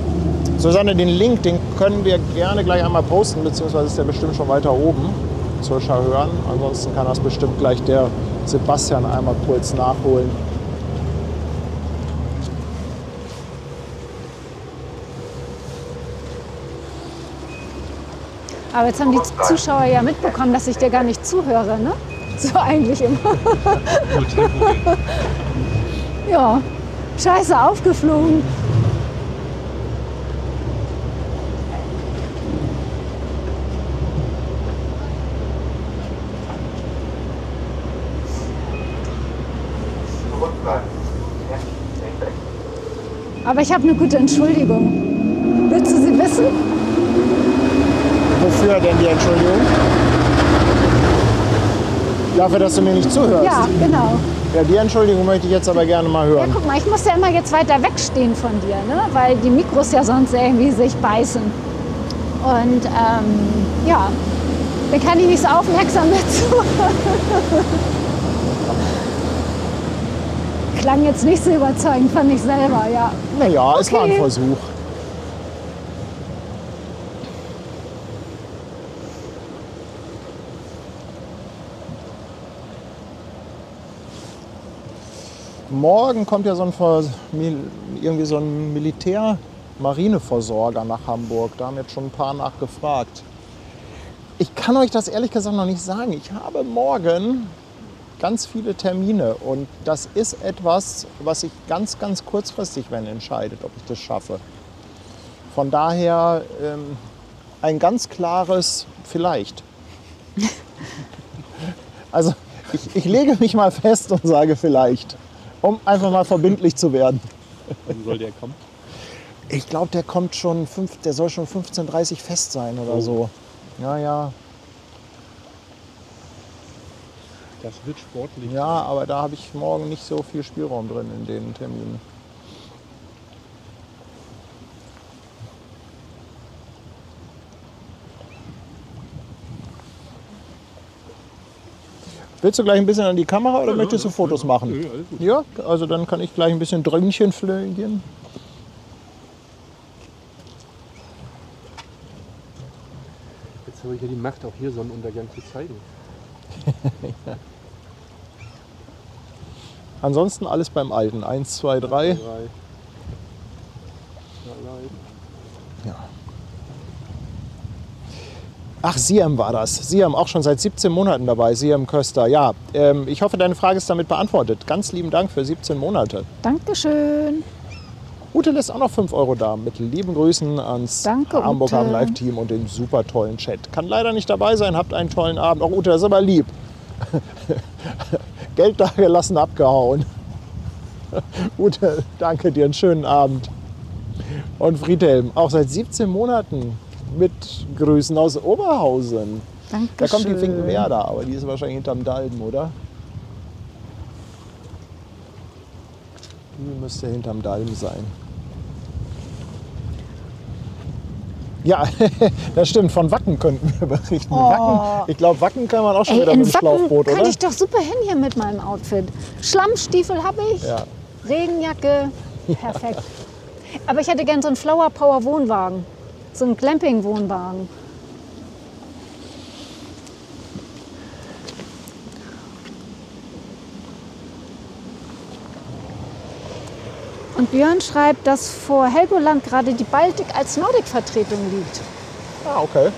Susanne, den Link, den können wir gerne gleich einmal posten, beziehungsweise ist der bestimmt schon weiter oben zur Schau hören. Ansonsten kann das bestimmt gleich der Sebastian einmal kurz nachholen. Aber jetzt haben die Zuschauer ja mitbekommen, dass ich dir gar nicht zuhöre, ne? So eigentlich immer. Ja, scheiße, aufgeflogen. Aber ich habe eine gute Entschuldigung. Willst du sie wissen? Wofür denn die Entschuldigung? Dafür, dass du mir nicht zuhörst? Ja, genau. Ja, die Entschuldigung möchte ich jetzt aber gerne mal Ja, hören. guck mal, ich muss ja immer jetzt weiter wegstehen von dir, ne? Weil die Mikros ja sonst irgendwie sich beißen. Und ja, dann kann ich nicht so aufmerksam dazu. Klang jetzt nicht so überzeugend, fand ich selber, ja. Naja, es war ein Okay. Versuch. Morgen kommt ja irgendwie so ein Militär-Marineversorger nach Hamburg. Da haben jetzt schon ein paar nachgefragt. Ich kann euch das ehrlich gesagt noch nicht sagen. Ich habe morgen ganz viele Termine und das ist etwas, was ich ganz, ganz kurzfristig, wenn entscheidet, ob ich das schaffe. Von daher ein ganz klares Vielleicht. Also ich lege mich mal fest und sage vielleicht, um einfach mal verbindlich zu werden. Wann soll der kommen? Ich glaube, der soll schon 15:30 Uhr fest sein oder so. Ja, ja. Das wird sportlich. Ja, aber da habe ich morgen nicht so viel Spielraum drin in den Terminen. Willst du gleich ein bisschen an die Kamera oder möchtest du Fotos machen? Nö, alles gut. Ja, also dann kann ich gleich ein bisschen Dräumchen fliegen. Jetzt habe ich ja die Macht, auch hier Sonnenuntergang zu zeigen. Ansonsten alles beim Alten. 1, 2, 3. Ja, Ja. Ach, Siam war das. Siam, auch schon seit 17 Monaten dabei. Siam Köster. Ja, ich hoffe, deine Frage ist damit beantwortet. Ganz lieben Dank für 17 Monate. Dankeschön. Ute lässt auch noch 5 € da. Mit lieben Grüßen ans Danke, Hamburg Ute. am Live-Team und den super tollen Chat. Kann leider nicht dabei sein. Habt einen tollen Abend. Auch Ute, das ist aber lieb. Geld da gelassen, abgehauen. Ute, danke dir. Einen schönen Abend. Und Friedhelm, auch seit 17 Monaten mit Grüßen aus Oberhausen. Dankeschön. Da kommt die Finkenwerder, aber die ist wahrscheinlich hinterm Dalben, oder? Die müsste hinterm Dalben sein. Ja, das stimmt. Von Wacken könnten wir berichten. Oh. Wacken, ich glaube, Wacken kann man auch schon Ey, wieder in mit dem Schlauchboot, Wacken oder? kann ich doch super hin hier mit meinem Outfit. Schlammstiefel habe ich, Ja. Regenjacke, perfekt. Aber ich hätte gern so einen Flower Power Wohnwagen, so einen Glamping Wohnwagen. Und Björn schreibt, dass vor Helgoland gerade die Baltic als Nordic-Vertretung liegt. Ah, okay.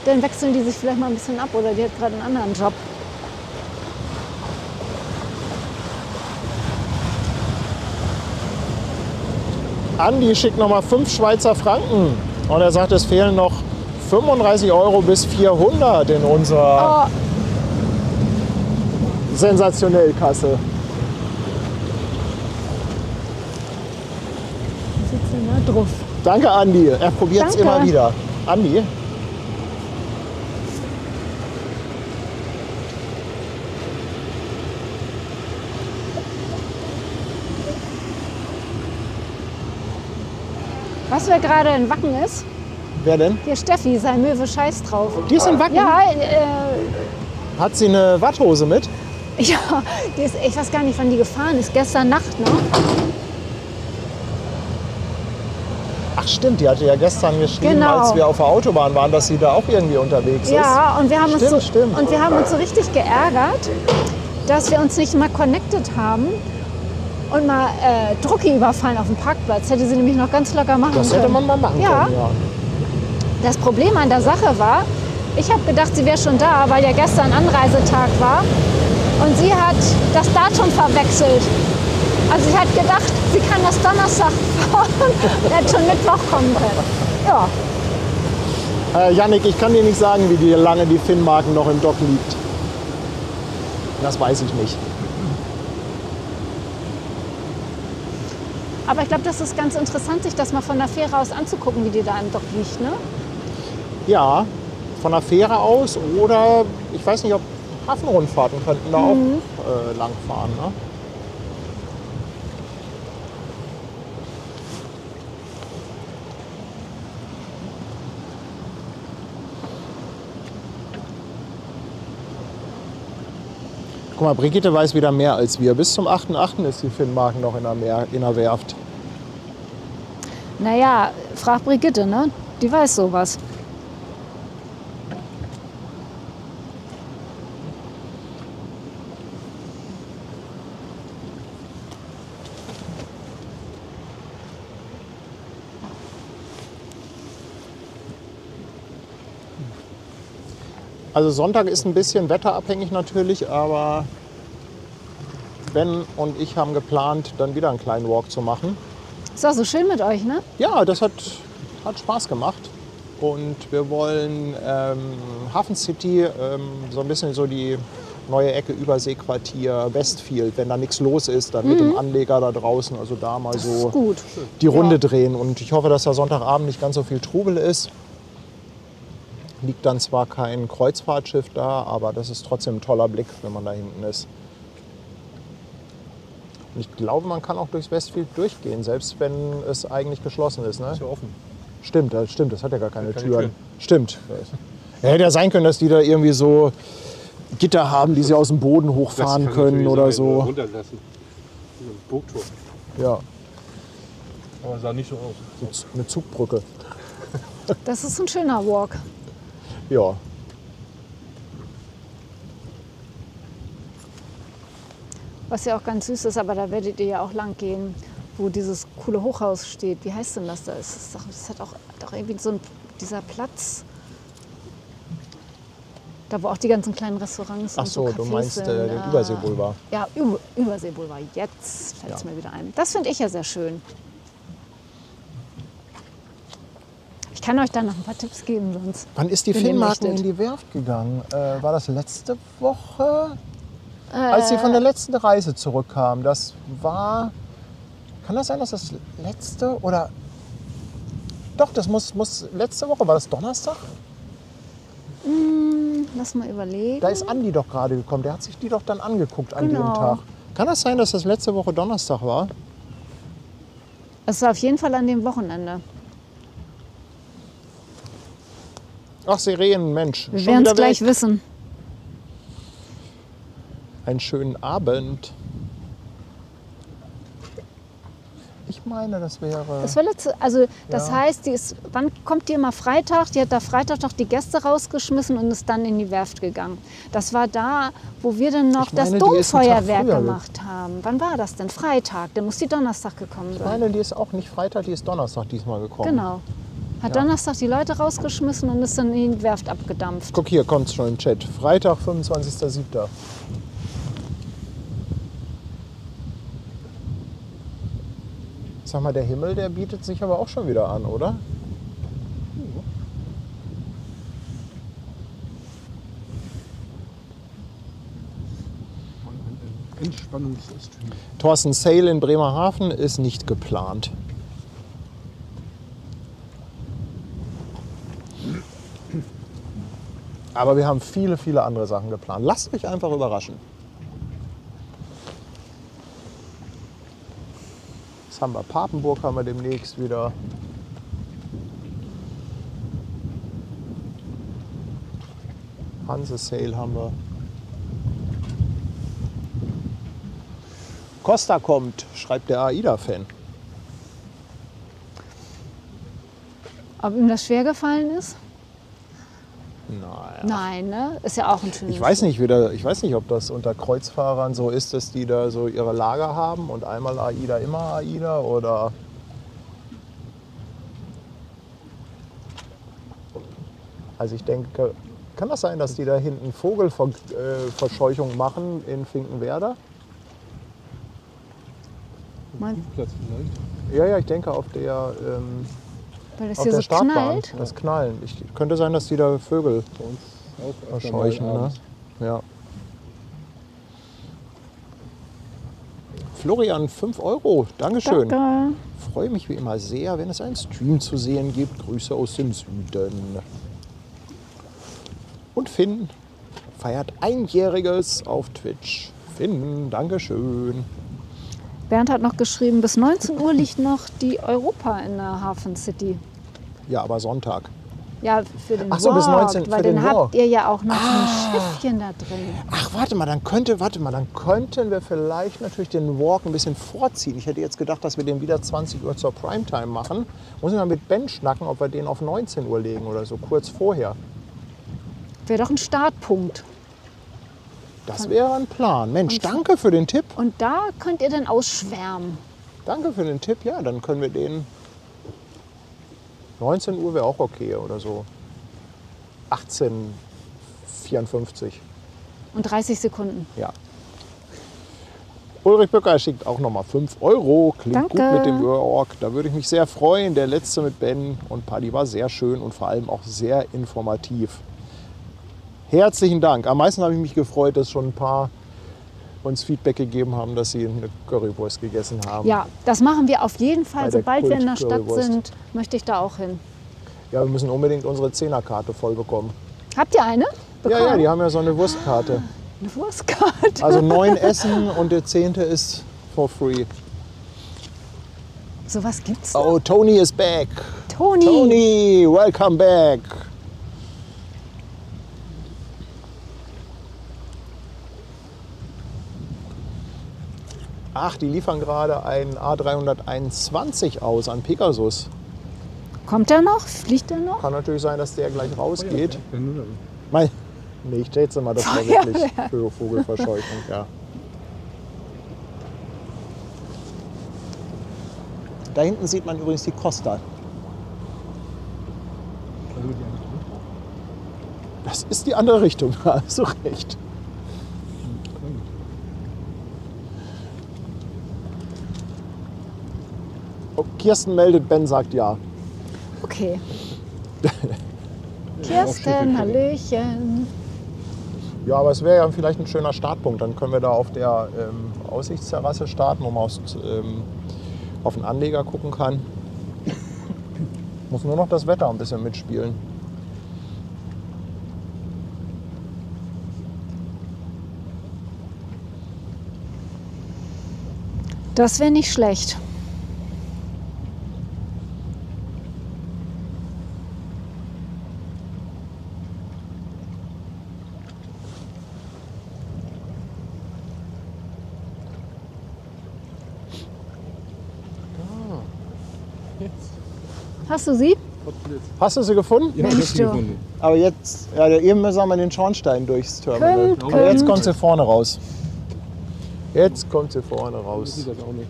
Dann wechseln die sich vielleicht mal ein bisschen ab oder die hat gerade einen anderen Job. Andi schickt nochmal 5 Schweizer Franken. Und er sagt, es fehlen noch 35 € bis 400 in unserer Oh, Sensationellkasse. sitzt denn da drauf? Danke, Andi. Er probiert es Danke. immer wieder. Andi? Weißt du, wer gerade in Wacken ist? Wer denn? Hier Steffi, sein Möwe scheiß drauf. Die ist in Wacken? Ja, Hat sie eine Watthose mit? Ja, die ist, ich weiß gar nicht, wann die gefahren ist. Gestern Nacht noch. Ach stimmt, die hatte ja gestern geschrieben, Genau. als wir auf der Autobahn waren, dass sie da auch irgendwie unterwegs ist. Ja, und wir haben Stimmt. und wir haben uns so richtig geärgert, dass wir uns nicht mal connected haben und mal Drucki überfallen auf dem Parkplatz. Hätte sie nämlich noch ganz locker machen können. Das hätte man mal machen Ja. können, ja. Das Problem an der Sache war, ich habe gedacht, sie wäre schon da, weil ja gestern Anreisetag war. Und sie hat das Datum verwechselt. Also sie hat gedacht, sie kann das Donnerstag fahren und hätte schon Mittwoch kommen können. Ja, Jannik, ich kann dir nicht sagen, wie lange die Finnmarken noch im Dock liegt. Das weiß ich nicht. aber ich glaube, das ist ganz interessant, sich das mal von der Fähre aus anzugucken, wie die da im Dock liegt. Ne? Ja, von der Fähre aus oder ich weiß nicht, ob Hafenrundfahrten könnten da auch langfahren. Ne? Guck mal, Brigitte weiß wieder mehr als wir. Bis zum 8.8. ist die Finnmarken noch in der Werft. Naja, frag Brigitte, ne? Die weiß sowas. Also Sonntag ist ein bisschen wetterabhängig natürlich, aber Ben und ich haben geplant, dann wieder einen kleinen Walk zu machen. Ist auch so schön mit euch, ne? Ja, das hat Spaß gemacht. Und wir wollen Hafen City, so ein bisschen so die neue Ecke Überseequartier, Westfield, wenn da nichts los ist, dann mit dem Anleger da draußen, also da mal so Gut. die Runde drehen. Und ich hoffe, dass da Sonntagabend nicht ganz so viel Trubel ist. Liegt dann zwar kein Kreuzfahrtschiff da, aber das ist trotzdem ein toller Blick, wenn man da hinten ist. Und ich glaube, man kann auch durchs Westfield durchgehen, selbst wenn es eigentlich geschlossen ist. Ne? Ist ja offen. Stimmt, das hat ja gar keine Keine Türen. Türen. Stimmt. Ja, hätte ja sein können, dass die da irgendwie so Gitter haben, die sie aus dem Boden hochfahren Das kann können natürlich oder sein, so. Runterlassen. So ein Burgturm. Ja, Aber sah nicht so aus. so eine Zugbrücke. Das ist ein schöner Walk. Ja. Was ja auch ganz süß ist, aber da werdet ihr ja auch lang gehen, wo dieses coole Hochhaus steht. Wie heißt denn das da? Das hat auch irgendwie so dieser Platz, da wo auch die ganzen kleinen Restaurants Ach und so, so du Cafés meinst sind. den Überseeboulevard. Ja, Überseeboulevard. Jetzt fällt es mir wieder ein. Das finde ich ja sehr schön. Ich kann euch da noch ein paar Tipps geben sonst. Wann ist die Wenn ihr Finnmarken in möchtet. die Werft gegangen? War das letzte Woche? Als sie von der letzten Reise zurückkamen. Das war... Kann das sein, dass das letzte oder... Doch, das muss letzte Woche. War das Donnerstag? Lass mal überlegen. Da ist Andi doch gerade gekommen. Der hat sich die doch dann angeguckt an Genau. dem Tag. Kann das sein, dass das letzte Woche Donnerstag war? Es war auf jeden Fall an dem Wochenende. Ach, Sirenen, Mensch. Wir schon werden es wieder gleich weg. wissen. Einen schönen Abend. Ich meine, das wäre... Das war also das Ja. heißt, wann kommt die immer Freitag? Die hat da Freitag doch die Gäste rausgeschmissen und ist dann in die Werft gegangen. Das war da, wo wir dann noch Ich meine, das die ist einen Tag Domfeuerwerk früher gemacht haben. Wann war das denn? Freitag. Dann muss die Donnerstag gekommen Ich sein. meine, die ist auch nicht Freitag, die ist Donnerstag diesmal gekommen. Genau. Hat Donnerstag die Leute rausgeschmissen und ist dann in die Werft abgedampft. Guck, hier kommt es schon im Chat. Freitag, 25.07. Sag mal, der Himmel, der bietet sich aber auch schon wieder an, oder? Ein Entspannungsstream. Thorsten, Sail in Bremerhaven ist nicht geplant. Aber wir haben viele, viele andere Sachen geplant. Lasst euch einfach überraschen. Jetzt haben wir Papenburg, haben wir demnächst wieder. Hanse Sail haben wir. Costa kommt, schreibt der AIDA-Fan. Ob ihm das schwer gefallen ist? Naja. Nein, ne? Ist ja auch ein schönes Ich weiß nicht, ob das unter Kreuzfahrern so ist, dass die da so ihre Lager haben und einmal AIDA, immer AIDA oder. Also ich denke, kann das sein, dass die da hinten Vogelverscheuchung machen in Finkenwerder? Platz vielleicht. Ja, ich denke auf der, weil das auf hier der so Startbahn. knallt. Das Knallen. Könnte sein, dass die da Vögel Bei uns auch öfter verscheuchen. mal Ne? abends. Ja. Florian, 5 €. Dankeschön. Danke. Freue mich wie immer sehr, wenn es einen Stream zu sehen gibt. Grüße aus dem Süden. Und Finn feiert Einjähriges auf Twitch. Finn, Dankeschön. Bernd hat noch geschrieben, bis 19 Uhr liegt noch die Europa in der Hafen City. Ja, aber Sonntag. Ja, für den Ach so, bis 19 weil für den den habt Walk. ihr ja auch noch ein Schiffchen da drin. Ach, warte mal, dann könnten wir vielleicht natürlich den Walk ein bisschen vorziehen. Ich hätte jetzt gedacht, dass wir den wieder 20 Uhr zur Primetime machen. Muss ich mal mit Ben schnacken, ob wir den auf 19 Uhr legen oder so, kurz vorher. Wäre doch ein Startpunkt. Das wäre ein Plan. Mensch, danke für den Tipp. Und da könnt ihr dann ausschwärmen. Danke für den Tipp. Ja, dann können wir den 19 Uhr wäre auch okay oder so. 18:54. Und 30 Sekunden. Ja. Ulrich Böcker schickt auch nochmal 5 €. Klingt Danke. gut mit dem Walk. Da würde ich mich sehr freuen. Der letzte mit Ben und Paddy war sehr schön und vor allem auch sehr informativ. Herzlichen Dank. Am meisten habe ich mich gefreut, dass schon ein paar uns Feedback gegeben haben, dass sie eine Currywurst gegessen haben. Ja, das machen wir auf jeden Bei Fall. der Sobald wir in der Stadt Kult-Currywurst. sind, möchte ich da auch hin. Ja, wir müssen unbedingt unsere Zehnerkarte voll bekommen. Habt ihr eine bekommen? Ja, die haben ja so eine Wurstkarte. Eine Wurstkarte. Also 9 Essen und der 10. ist for free. Sowas gibt's noch? Oh, Tony is back. Toni. Tony, welcome back. Ach, die liefern gerade einen A321 aus an Pegasus. Kommt er noch? Fliegt er noch? Kann natürlich sein, dass der gleich rausgeht. Wenn du Mein, nee, ich schätze mal, das war wirklich für Vogelverscheuchung. Ja. Da hinten sieht man übrigens die Costa. Das ist die andere Richtung, da hast du recht. Oh, Kirsten meldet, Ben sagt ja. Okay. Kirsten, Hallöchen. Ja, aber es wäre ja vielleicht ein schöner Startpunkt. Dann können wir da auf der Aussichtsterrasse starten, wo man auf den Anleger gucken kann. Muss nur noch das Wetter ein bisschen mitspielen. Das wäre nicht schlecht. Hast du sie? Hast du sie gefunden? Ja, Mensch, ich hab sie du. gefunden. Aber jetzt, ja, eben müssen wir den Schornstein durchs Terminal. Kommt, Aber jetzt kommt. kommt sie vorne raus. Jetzt kommt sie vorne Ich raus. sehe das auch nicht.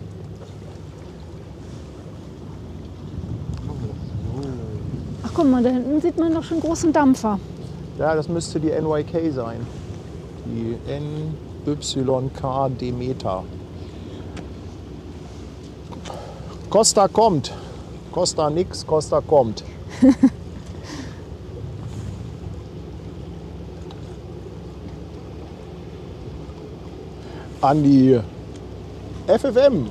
Ach guck mal, da hinten sieht man doch schon großen Dampfer. Ja, das müsste die NYK sein. Die NYK Demeter. Costa kommt. Costa nix, Costa kommt. An die FFM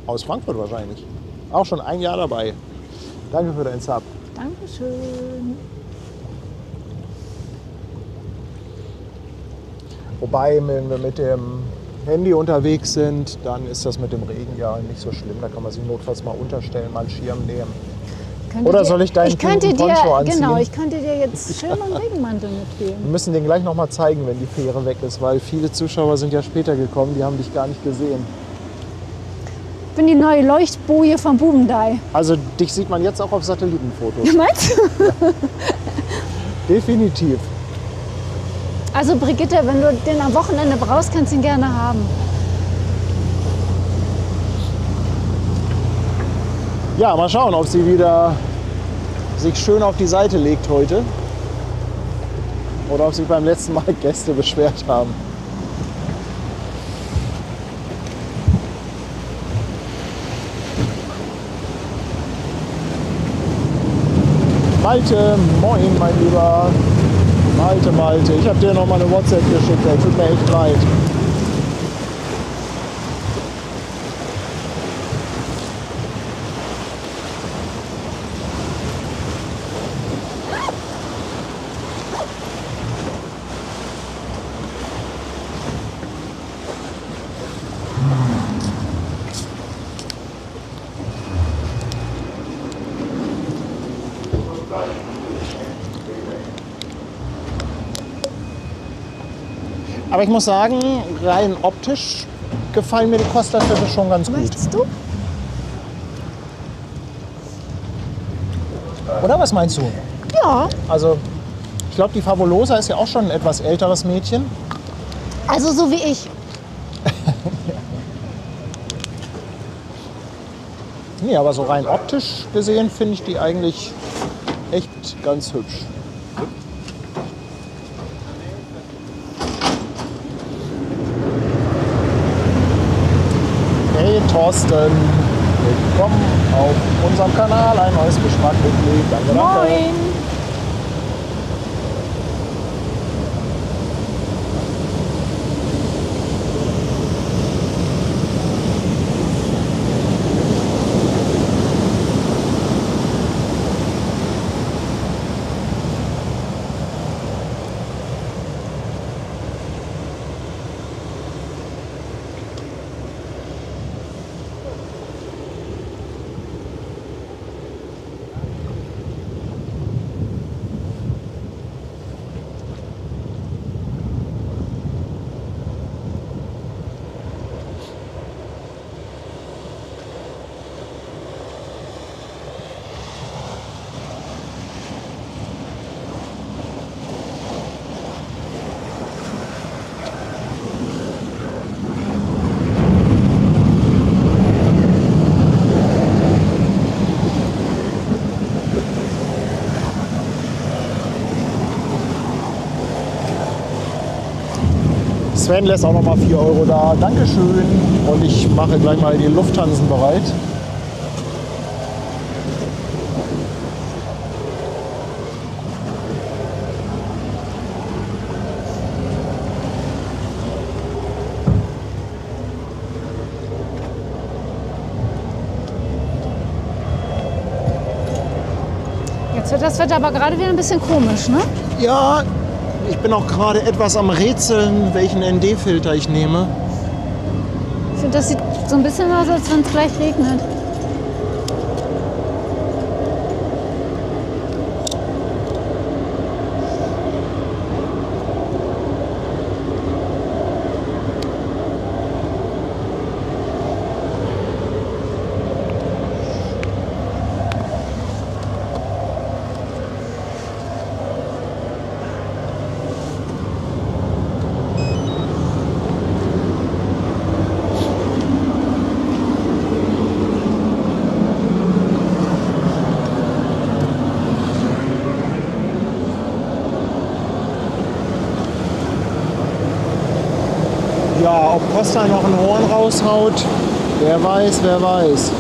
aus Frankfurt wahrscheinlich. Auch schon ein Jahr dabei. Danke für deinen Sub. Dankeschön. Wobei, wenn wir mit dem Handy unterwegs sind, dann ist das mit dem Regen ja nicht so schlimm. Da kann man sich notfalls mal unterstellen, mal einen Schirm nehmen. Oder soll ich deinen könnte pinken dir, Poncho anziehen? genau, ich könnte dir jetzt schön einen Regenmantel mitgeben. Wir müssen den gleich noch mal zeigen, wenn die Fähre weg ist, weil viele Zuschauer sind ja später gekommen, die haben dich gar nicht gesehen. bin die neue Leuchtboje vom Bubendei. Also dich sieht man jetzt auch auf Satellitenfotos. Meinst du? Ja. Definitiv. Also Brigitte, wenn du den am Wochenende brauchst, kannst du ihn gerne haben. Ja, mal schauen, ob sie wieder sich schön auf die Seite legt heute. Oder ob sich beim letzten Mal Gäste beschwert haben. Malte, moin mein Lieber. Malte, ich habe dir noch mal eine WhatsApp geschickt, ey. Tut mir echt leid. Aber ich muss sagen, rein optisch gefallen mir die Costa-Fische schon ganz gut. Möchtest du? Oder was meinst du? Ja. Also, ich glaube, die Fabulosa ist ja auch schon ein etwas älteres Mädchen. Also so wie ich. Nee, aber so rein optisch gesehen finde ich die eigentlich echt ganz hübsch. Hey Thorsten, willkommen auf unserem Kanal, ein neues Geschmackmitglied. Danke, danke. Moin. Sven lässt auch noch mal 4 Euro da. Dankeschön. Und ich mache gleich mal die Lufthansen bereit. Jetzt wird das Wetter aber gerade wieder ein bisschen komisch, ne? Ja, ich bin auch gerade etwas am Rätseln, welchen ND-Filter ich nehme. Ich finde, das sieht so ein bisschen aus, als wenn es gleich regnet. Ja, ob Costa noch ein Horn raushaut, wer weiß, wer weiß.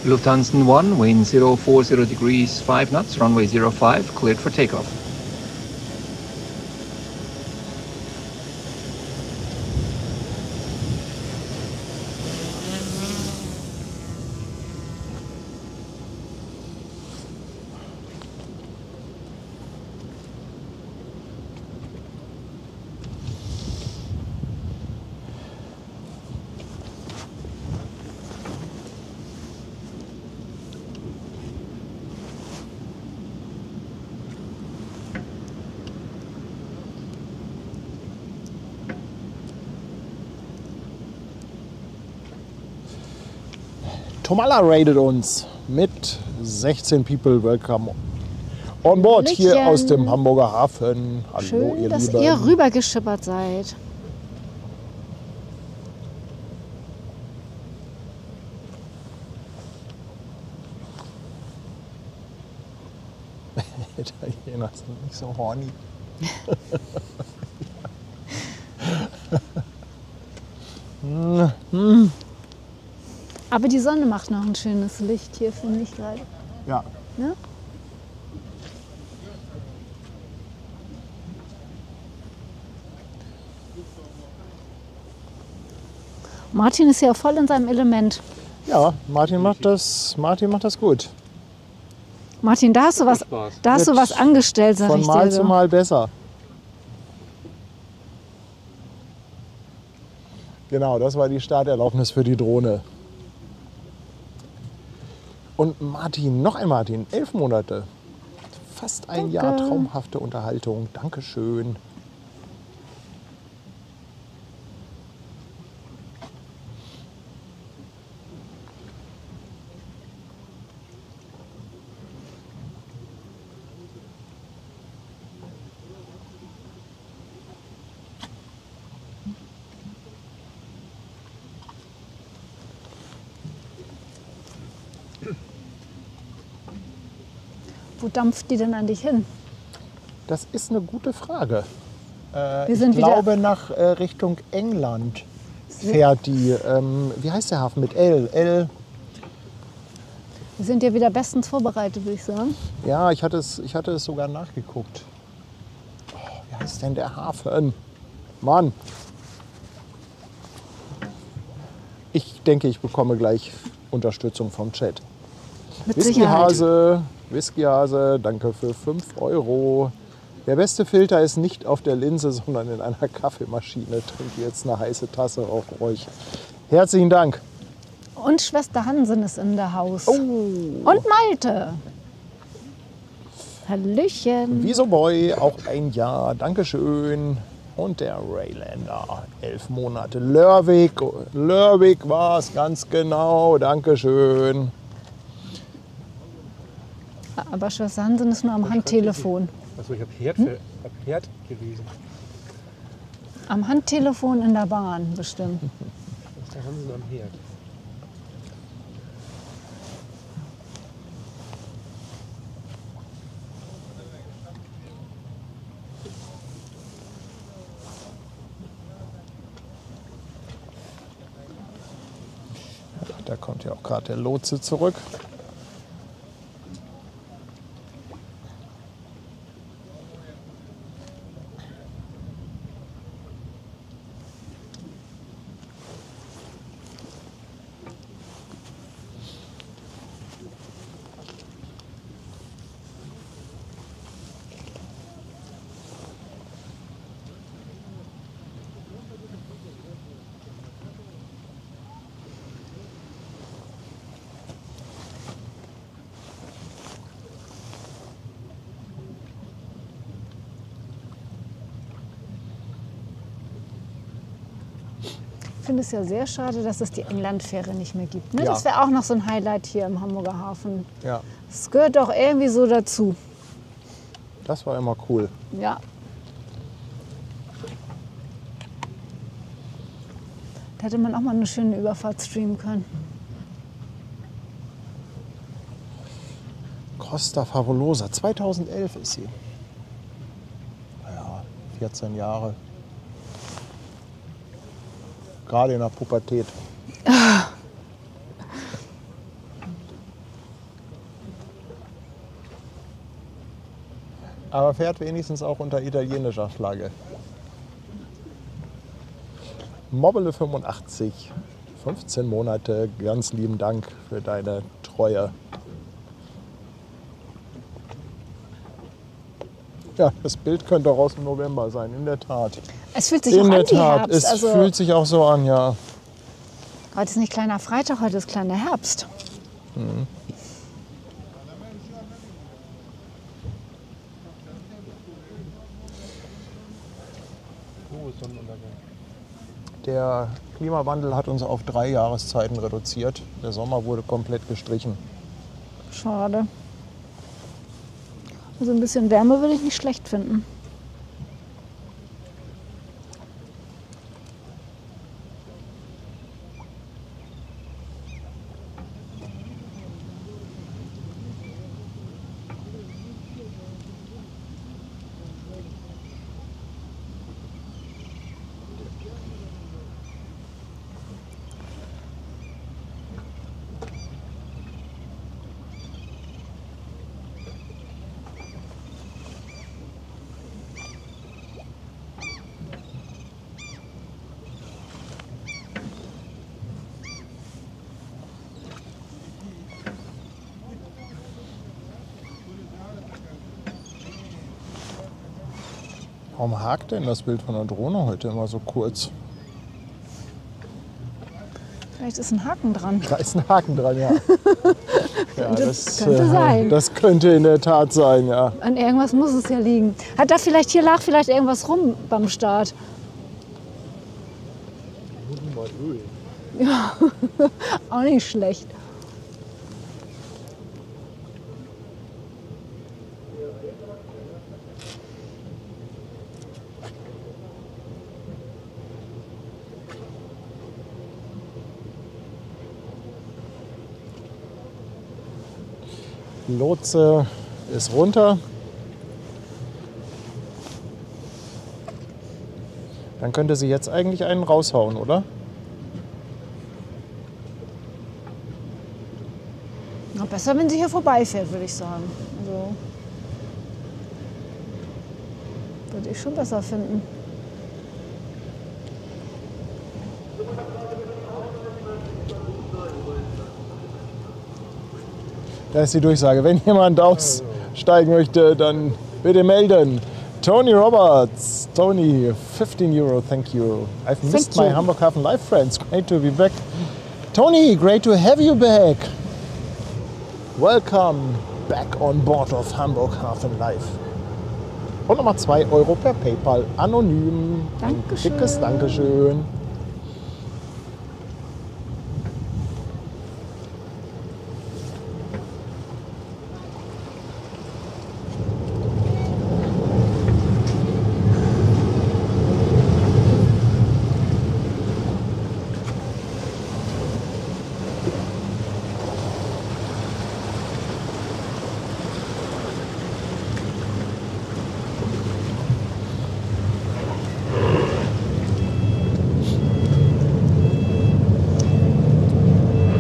Lufthansa 1, wind 040 degrees, 5 knots, runway 05, cleared for takeoff. Tomalla raidet uns mit 16 People. Welcome on board hier Hallöchen. aus dem Hamburger Hafen. Hallo, Schön, ihr dass Lieben. ihr rübergeschippert seid. Italiener sind nicht so horny. Aber die Sonne macht noch ein schönes Licht hier, finde ich gerade. Ja. Ne? Martin ist ja voll in seinem Element. Ja, Martin macht das gut. Martin, da hast du was, Spaß. da hast du Wird was angestellt, sag Von ich Mal dir zu so. Mal besser. Genau, das war die Starterlaubnis für die Drohne. Und Martin, noch ein Martin, 11 Monate. Fast ein Jahr traumhafte Unterhaltung. Dankeschön. Wo dampft die denn an dich hin? Das ist eine gute Frage. Wir Ich sind glaube, nach Richtung England fährt die. Wie heißt der Hafen mit L? Wir sind ja wieder bestens vorbereitet, würde ich sagen. Ja, ich hatte es sogar nachgeguckt. Oh, wie heißt denn der Hafen? Mann. Ich denke, ich bekomme gleich Unterstützung vom Chat. Mit Sicherheit. Whiskyhase, danke für 5 €. Der beste Filter ist nicht auf der Linse, sondern in einer Kaffeemaschine. Trinke jetzt eine heiße Tasse auf euch. Herzlichen Dank. Und Schwester Hansen ist in der Haus. Oh. Und Malte. Hallöchen. Wieso Boy, auch ein Jahr. Dankeschön. Und der Raylander, 11 Monate. Lörwig war es ganz genau. Dankeschön. Aber Schwester Hansen ist nur am Handtelefon. Achso, ich habe Herd gelesen. Am Handtelefon in der Bahn bestimmt. Was ist der Hansen am Herd? Da kommt ja auch gerade der Lotse zurück. Ich finde es ja sehr schade, dass es die Englandfähre nicht mehr gibt. Ne? Ja. Das wäre auch noch so ein Highlight hier im Hamburger Hafen. Ja, Das gehört doch irgendwie so dazu. das war immer cool. Ja. Da hätte man auch mal eine schöne Überfahrt streamen können. Costa Favolosa, 2011 ist sie. Ja, 14 Jahre. Gerade in der Pubertät. Aber fährt wenigstens auch unter italienischer Flagge. Mobbele 85, 15 Monate, ganz lieben Dank für deine Treue. Ja, das Bild könnte auch aus dem November sein, in der Tat. Es fühlt sich In auch der an wie Tat, Herbst. es Also, fühlt sich auch so an, ja. heute ist nicht kleiner Freitag, heute ist kleiner Herbst. Oh, Sonnenuntergang. Der Klimawandel hat uns auf 3 Jahreszeiten reduziert. Der Sommer wurde komplett gestrichen. Schade. Also ein bisschen Wärme würde ich nicht schlecht finden. Warum hakt denn das Bild von der Drohne heute immer so kurz? Vielleicht ist ein Haken dran. Da ist ein Haken dran, ja. Ja, Das könnte sein. Das könnte in der Tat sein, ja. An irgendwas muss es ja liegen. Hat da vielleicht, hier lag vielleicht irgendwas rum beim Start. Mal Öl. Ja, auch nicht schlecht. Lotse ist runter. Dann könnte sie jetzt eigentlich einen raushauen, oder? Na, besser, wenn sie hier vorbeifährt, würde ich sagen. Also, würde ich schon besser finden. Da ist die Durchsage. Wenn jemand aussteigen möchte, dann bitte melden. Tony Roberts. Tony, 15 Euro, thank you. I've missed my Hamburg Hafen Live friends. Great to be back. Tony, great to have you back. Welcome back on board of Hamburg Hafen Live. Und nochmal 2 Euro per PayPal, anonym. Dankeschön. Ein dickes Dankeschön.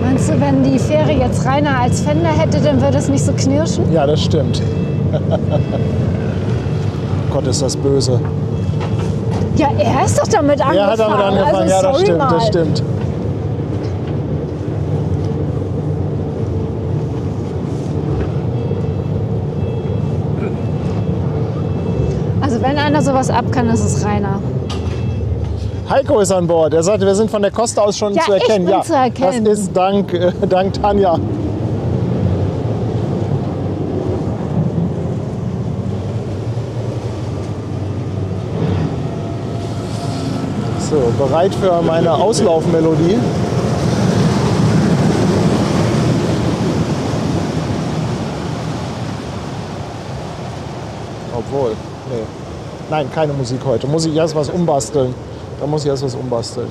Meinst du, wenn die Fähre jetzt Rainer als Fender hätte, dann würde es nicht so knirschen? Ja, das stimmt. Gott, ist das böse. Ja, er ist doch damit angefangen. Er hat damit angefangen, also, ja, das sorry stimmt, mal. das stimmt. Also wenn einer sowas ab kann, ist es Rainer. Heiko ist an Bord. Er sagte, wir sind von der Costa aus schon Ja, zu erkennen. ich bin zu erkennen. Das ist dank Tanja. So, bereit für meine Auslaufmelodie. Obwohl, nee. Nein, keine Musik heute. Muss ich erst was umbasteln. Da muss ich erst was umbasteln.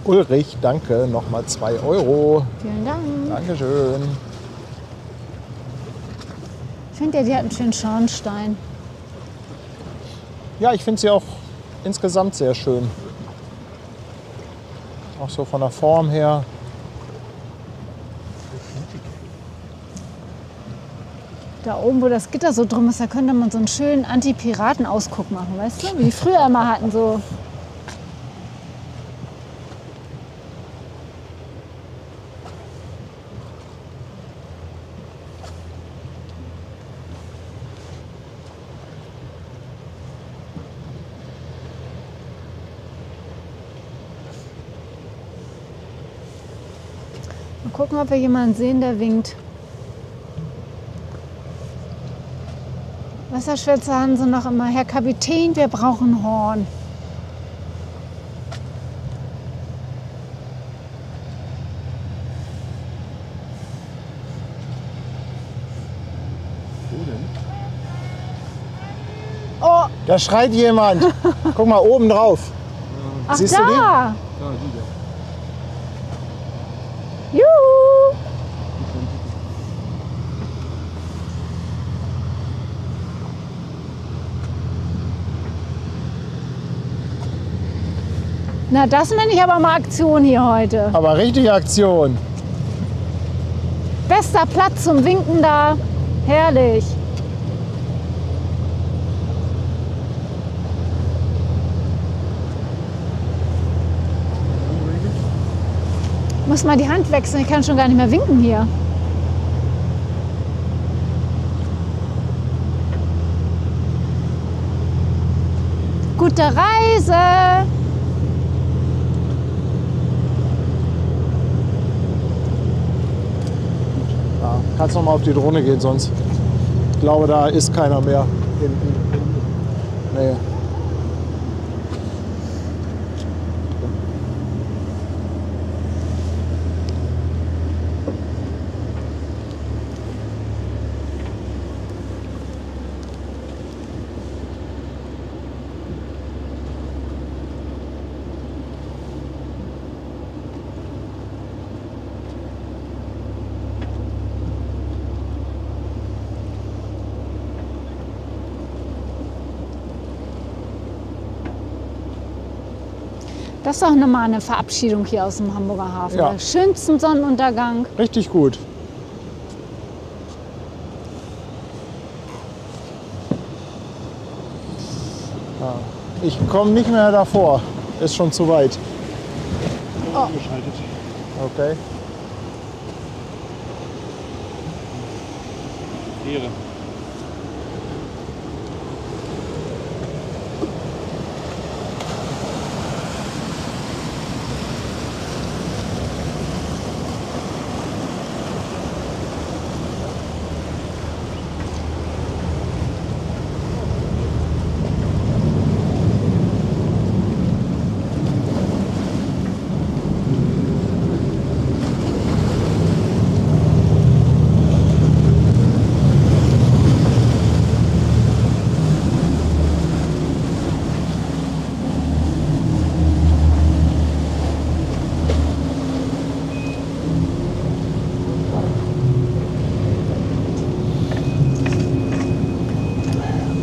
Ulrich, danke, nochmal 2 Euro. Vielen Dank. Dankeschön. Ich finde ja, die hat einen schönen Schornstein. Ja, ich finde sie auch insgesamt sehr schön. Auch so von der Form her. Da oben, wo das Gitter so drum ist, da könnte man so einen schönen Anti-Piraten-Ausguck machen, weißt du? Wie die früher immer hatten, so. Mal gucken, ob wir jemanden sehen, der winkt. Wasserschwätzer haben sie noch immer. Herr Kapitän, wir brauchen Horn. Wo denn? Oh, Da schreit jemand. Guck mal oben drauf. ach Siehst du da! Da, die da. Juhu! Na, das nenne ich aber mal Aktion hier heute. Aber richtig Aktion. Bester Platz zum Winken da. Herrlich. Muss mal die Hand wechseln, ich kann schon gar nicht mehr winken hier. Gute Reise! Ja, kannst noch mal auf die Drohne gehen, sonst. Ich glaube, da ist keiner mehr hinten. Nee. Das ist doch nochmal eine Verabschiedung hier aus dem Hamburger Hafen. Ja. Der schönsten Sonnenuntergang. Richtig gut. Ja. Ich komme nicht mehr davor. Ist schon zu weit. Umgeschaltet. Okay. Ehre.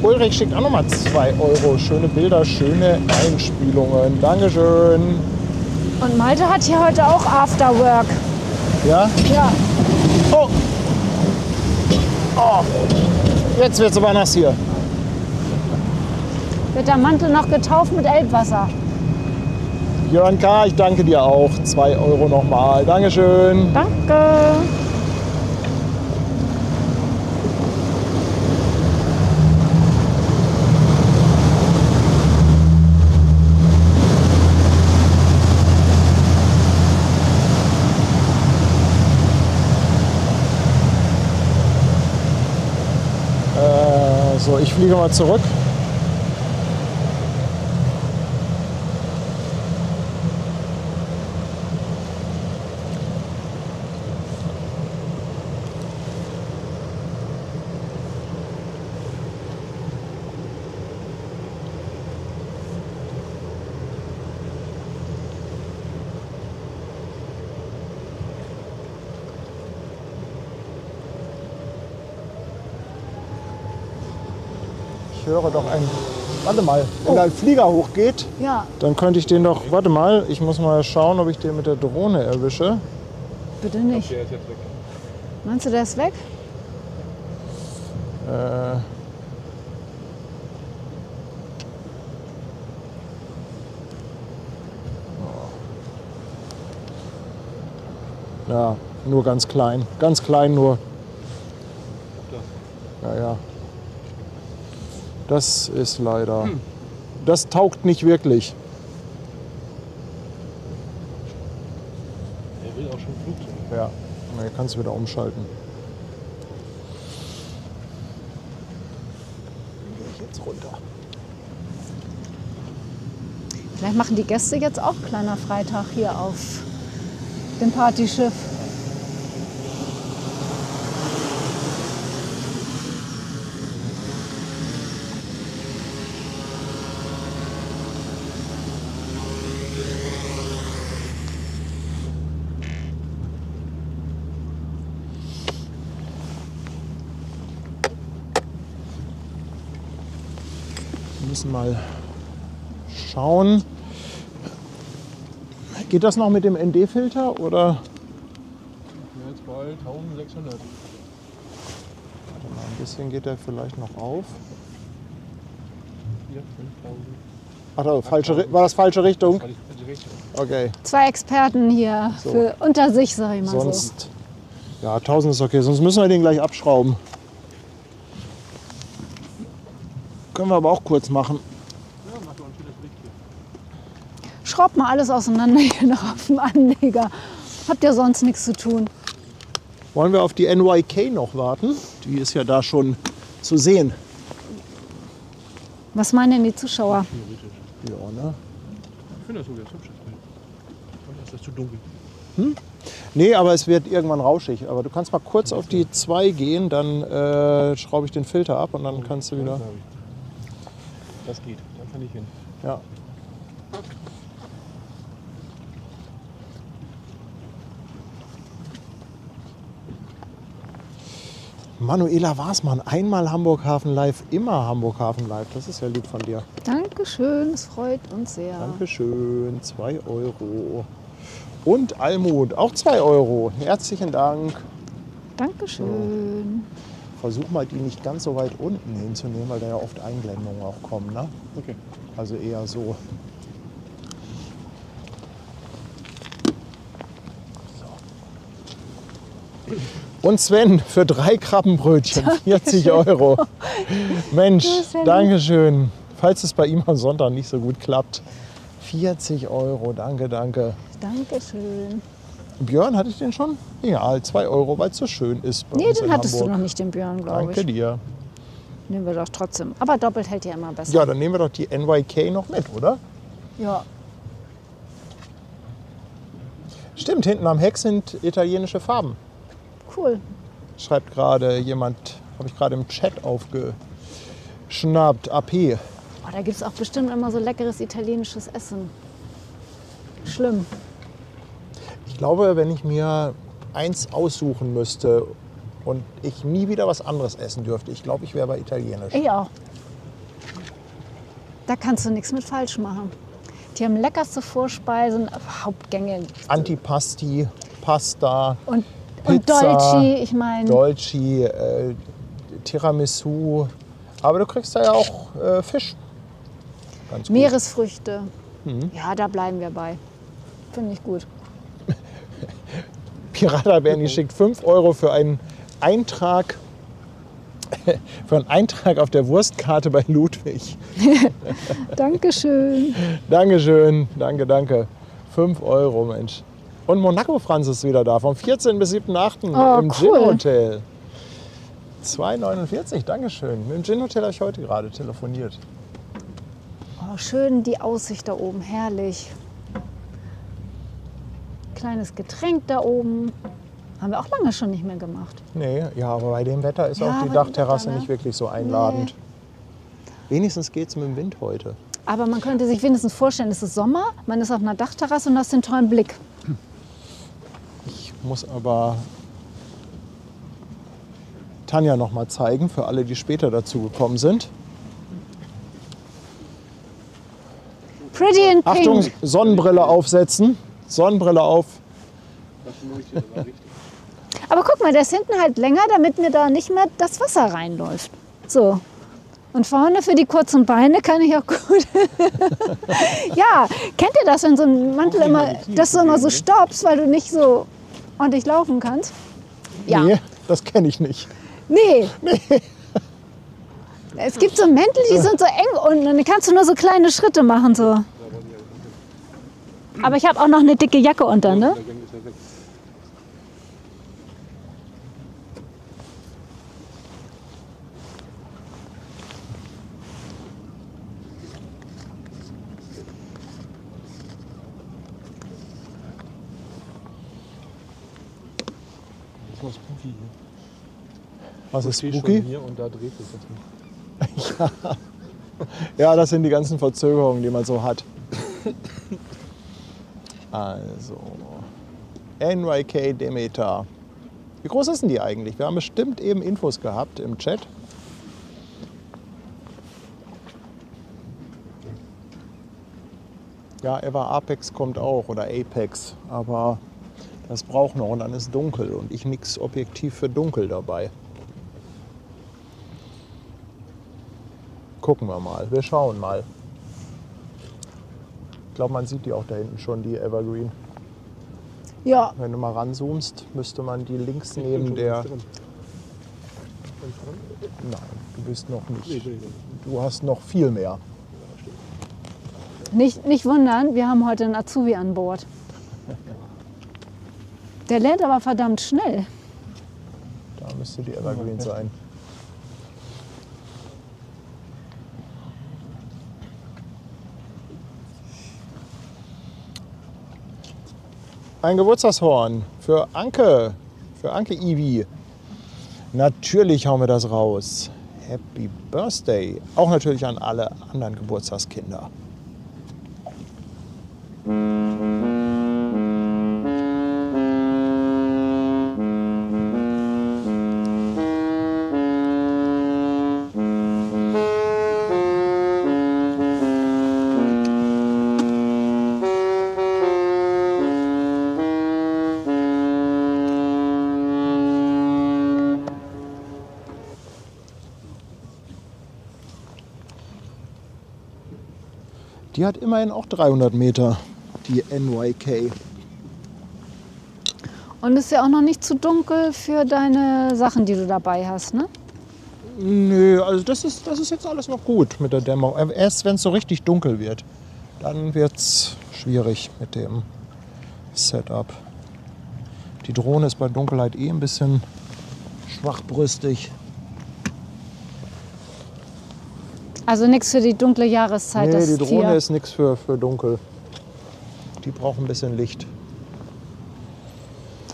Ulrich schickt auch nochmal 2 Euro. Schöne Bilder, schöne Einspielungen. Dankeschön. Und Malte hat hier heute auch Afterwork. Ja? Ja. Oh. Oh. Jetzt wird's aber nass hier. Wird der Mantel noch getauft mit Elbwasser. Jörn K., ich danke dir auch. 2 Euro nochmal. Dankeschön. Danke. So, ich fliege mal zurück. Ich höre doch ein Warte mal, wenn da ein Flieger hochgeht, Ja, dann könnte ich den doch. Warte mal, ich muss mal schauen, ob ich den mit der Drohne erwische. bitte nicht. Der ist jetzt weg. Meinst du, der ist weg? Ja, nur ganz klein. Ganz klein nur. Ja, ja. Das ist leider. Das taugt nicht wirklich. Er will auch schon Flugzeug. Ja, na, kannst du wieder umschalten. Dann gehe ich jetzt runter. Vielleicht machen die Gäste jetzt auch kleiner Freitag hier auf dem Partyschiff. Wir müssen mal schauen. Geht das noch mit dem ND-Filter oder? Ja, jetzt bald 1600. Warte mal, ein bisschen geht der vielleicht noch auf. 4, 5000. Ach, da, war das falsche Richtung? Das war die falsche Richtung. Okay. 2 Experten hier So. für unter sich, sag ich mal so. Sonst. Ja, 1000 ist okay, sonst müssen wir den gleich abschrauben. Können wir aber auch kurz machen. Ja, mach doch ein schönes Licht hier. Schraubt mal alles auseinander hier noch auf dem Anleger. Habt ihr sonst nichts zu tun? Wollen wir auf die NYK noch warten? Die ist ja da schon zu sehen. Was meinen denn die Zuschauer? Theoretisch. Ja, ne? Ich finde das so ganz hübsch, das Bild. Oder ist das zu dunkel? Nee, aber es wird irgendwann rauschig. Aber du kannst mal kurz auf die 2 gehen, dann schraube ich den Filter ab und dann kannst du wieder. Das geht, da kann ich hin. Ja. Manuela Wasmann, einmal Hamburg Hafen Live, immer Hamburg Hafen Live. Das ist ja lieb von dir. Dankeschön, es freut uns sehr. Dankeschön, 2 Euro. Und Almut, auch 2 Euro. Herzlichen Dank. Dankeschön. Versuch mal, die nicht ganz so weit unten hinzunehmen, weil da ja oft Einblendungen auch kommen. Ne? Okay. Also eher so. Und Sven für 3 Krabbenbrötchen, 40 Euro. Mensch, Dankeschön. Falls es bei ihm am Sonntag nicht so gut klappt. 40 Euro, danke, danke. Dankeschön. Björn, hatte ich den schon? Ja, 2 Euro, weil es so schön ist bei Nee, uns den in hattest Hamburg. du noch nicht, den Björn, glaube Danke ich. dir. Nehmen wir doch trotzdem. Aber doppelt hält ja immer besser. Ja, dann nehmen wir doch die NYK noch mit, oder? Ja. Stimmt, hinten am Heck sind italienische Farben. Cool. Schreibt gerade jemand, habe ich gerade im Chat aufgeschnappt, AP. Oh, da gibt es auch bestimmt immer so leckeres italienisches Essen. Schlimm. Ich glaube, wenn ich mir eins aussuchen müsste und ich nie wieder was anderes essen dürfte, ich glaube, ich wäre bei Italienisch. Ich auch. Da kannst du nichts mit falsch machen. Die haben leckerste Vorspeisen, Hauptgänge. Antipasti, Pasta, Und Pizza, Dolci, ich meine. Dolci, Tiramisu. Aber du kriegst da ja auch Fisch. Ganz gut. Meeresfrüchte. Ja, da bleiben wir bei. Finde ich gut. Pirata Bernie schickt 5 Euro für einen Eintrag auf der Wurstkarte bei Ludwig. Dankeschön. Dankeschön, danke. 5 Euro, Mensch. Und Monaco Franz ist wieder da, vom 14. bis 7.8. Oh, im cool. Gin Hotel. 2,49, Dankeschön. Mit dem Gin Hotel habe ich heute gerade telefoniert. Oh, schön die Aussicht da oben, herrlich. Kleines Getränk da oben. Haben wir auch lange schon nicht mehr gemacht. Nee, ja, aber bei dem Wetter ist Ja, auch die bei dem Dachterrasse Wetter, ne? nicht wirklich so einladend. Wenigstens geht es mit dem Wind heute. Aber man könnte sich wenigstens vorstellen, es ist Sommer, man ist auf einer Dachterrasse und hast den tollen Blick. Ich muss aber Tanja noch mal zeigen, für alle, die später dazu gekommen sind. Pretty in pink. Achtung, Sonnenbrille aufsetzen. Sonnenbrille auf. Aber guck mal, der ist hinten halt länger, damit mir da nicht mehr das Wasser reinläuft. So. Und vorne für die kurzen Beine kann ich auch gut. Ja, kennt ihr das, wenn so ein Mantel immer, dass du immer so stoppst, weil du nicht so ordentlich laufen kannst? Ja. Nee, das kenne ich nicht. Nee. Es gibt so Mäntel, die sind so eng unten und dann kannst du nur so kleine Schritte machen. So. Aber ich habe auch noch eine dicke Jacke unter, ne? Was ist Spooky? spooky? Hier und da dreht sich das nicht. Ja, das sind die ganzen Verzögerungen, die man so hat. Also, NYK Demeter. Wie groß ist denn die eigentlich? Wir haben bestimmt eben Infos gehabt im Chat. Ja, Ever Apex kommt auch oder Apex, aber das braucht noch und dann ist dunkel und ich nix objektiv für dunkel dabei. Gucken wir mal, wir schauen mal. Ich glaube, man sieht die auch da hinten schon, die Evergreen. Ja. Wenn du mal ranzoomst, müsste man die links neben der... Nein, du bist noch nicht. Du hast noch viel mehr. Nicht wundern, wir haben heute einen Azubi an Bord. Der lernt aber verdammt schnell. Da müsste die Evergreen sein. Ein Geburtstagshorn für Anke Ivi. Natürlich hauen wir das raus. Happy Birthday. Auch natürlich an alle anderen Geburtstagskinder. Die hat immerhin auch 300 Meter, die NYK. Und ist ja auch noch nicht zu dunkel für deine Sachen, die du dabei hast, ne? Nö, also das ist jetzt alles noch gut mit der Dämmerung. Erst wenn es so richtig dunkel wird, dann wird es schwierig mit dem Setup. Die Drohne ist bei Dunkelheit eh ein bisschen schwachbrüstig. Also nichts für die dunkle Jahreszeit. Nee, das die Drohne Tier. ist nichts für dunkel. Die braucht ein bisschen Licht.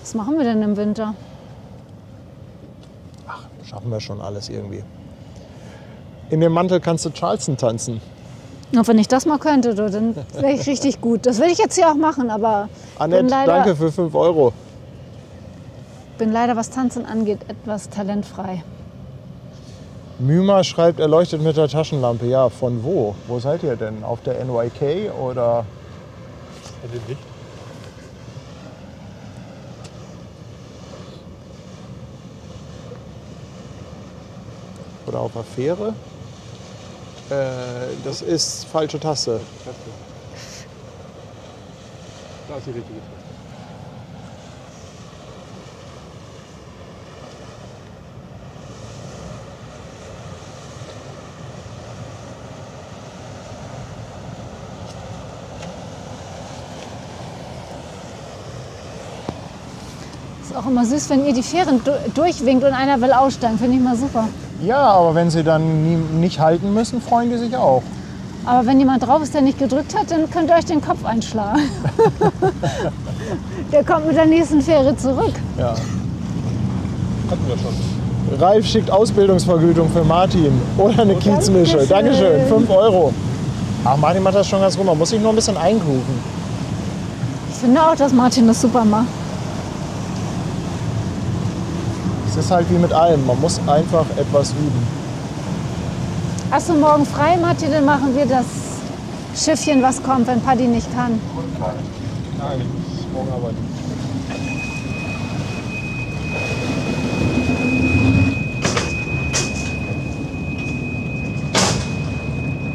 Was machen wir denn im Winter? Ach, schaffen wir schon alles irgendwie. In dem Mantel kannst du Charleston tanzen. Und wenn ich das mal könnte, du, dann wäre ich richtig gut. Das will ich jetzt hier auch machen, aber Annette, danke für 5 Euro. bin leider, was Tanzen angeht, etwas talentfrei. Mümer schreibt, er leuchtet mit der Taschenlampe. Ja, von wo? Wo seid ihr denn? Auf der NYK oder? Licht. Oder auf der Fähre? Das ist falsche Taste. Da ist die richtige Taste. Ist auch immer süß, wenn ihr die Fähren durchwinkt und einer will aussteigen. Finde ich mal super. Ja, aber wenn sie dann nicht halten müssen, freuen die sich auch. Aber wenn jemand drauf ist, der nicht gedrückt hat, dann könnt ihr euch den Kopf einschlagen. Der kommt mit der nächsten Fähre zurück. Ja. Hatten wir schon. Ralf schickt Ausbildungsvergütung für Martin oder eine Kiezmische. Dankeschön. Dankeschön, 5 Euro. Ach, Martin macht das schon ganz gut. Man muss sich nur ein bisschen eingrooven. Ich finde auch, dass Martin das super macht. Es ist halt wie mit allem. Man muss einfach etwas üben. Hast du morgen frei, Martin? Dann machen wir das Schiffchen, was kommt, wenn Paddy nicht kann. Nein, morgen aber nicht.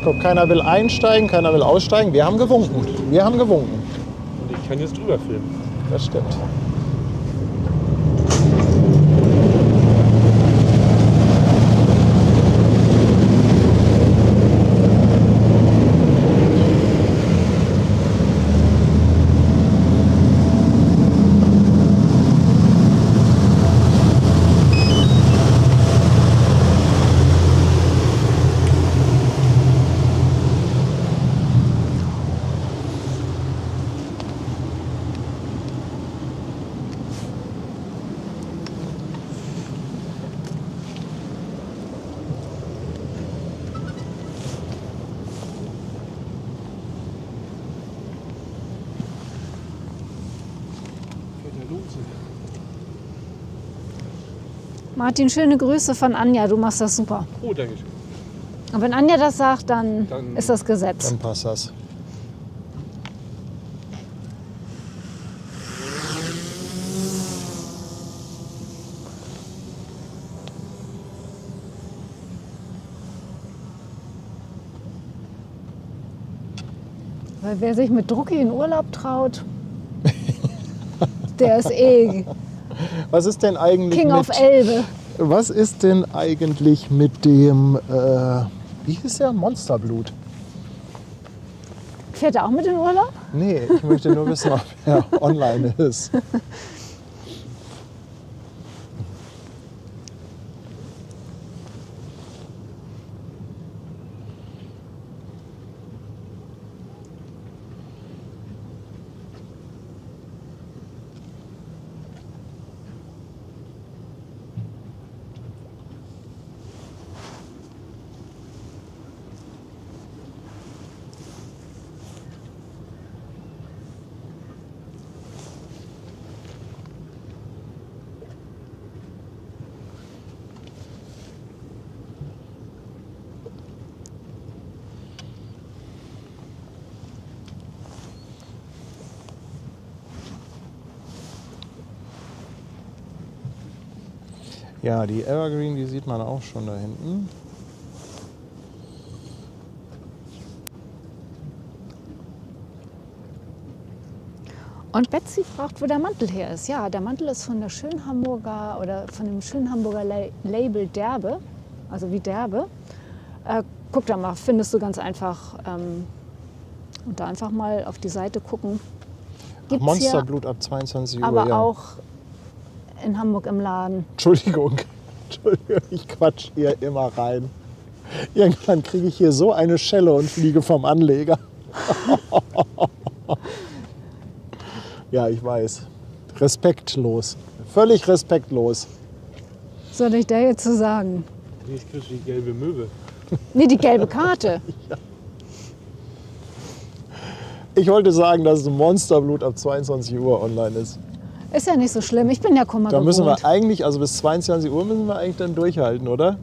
Guck, keiner will einsteigen, keiner will aussteigen. Wir haben gewunken. Wir haben gewunken. Und ich kann jetzt drüber filmen. Das stimmt. Martin, schöne Grüße von Anja, du machst das super. Oh, danke schön. Und wenn Anja das sagt, dann ist das Gesetz. Dann passt das. Weil wer sich mit Drucki in Urlaub traut, der ist eh Was ist denn eigentlich King mit, of Elbe. Was ist denn eigentlich mit dem, wie hieß der? Monsterblut? Fährt er auch mit in Urlaub? Nee, ich möchte nur wissen, ob er online ist. Ja, die Evergreen, die sieht man auch schon da hinten. Und Betsy fragt, wo der Mantel her ist. Ja, der Mantel ist von der schönen Hamburger oder von dem schönen Hamburger Label Derbe, also wie Derbe. Guck da mal, findest du ganz einfach. Und da einfach mal auf die Seite gucken. Gibt's Monsterblut ab 22 Uhr, aber ja. auch in Hamburg im Laden. Entschuldigung, ich quatsch hier immer rein. Irgendwann kriege ich hier so eine Schelle und fliege vom Anleger. Ja, ich weiß. Respektlos. Völlig respektlos. Soll ich dir jetzt so sagen? Jetzt kriegst du die gelbe Möwe. Nee, die gelbe Karte. Ich wollte sagen, dass Monsterblut ab 22 Uhr online ist. Ist ja nicht so schlimm. Ich bin ja Kummer Da müssen gewohnt. wir eigentlich, also bis 22 Uhr müssen wir eigentlich dann durchhalten, oder?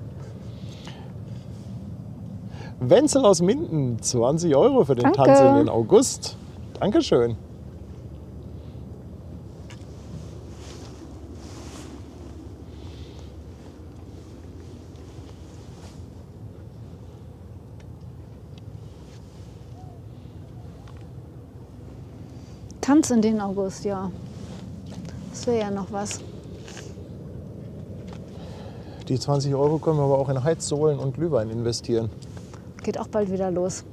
Wenzel aus Minden, 20 Euro für den Danke. Tanz in den August. Dankeschön. Tanz in den August, ja. Das wäre ja noch was. Die 20 Euro können wir aber auch in Heizsohlen und Glühwein investieren. Geht auch bald wieder los.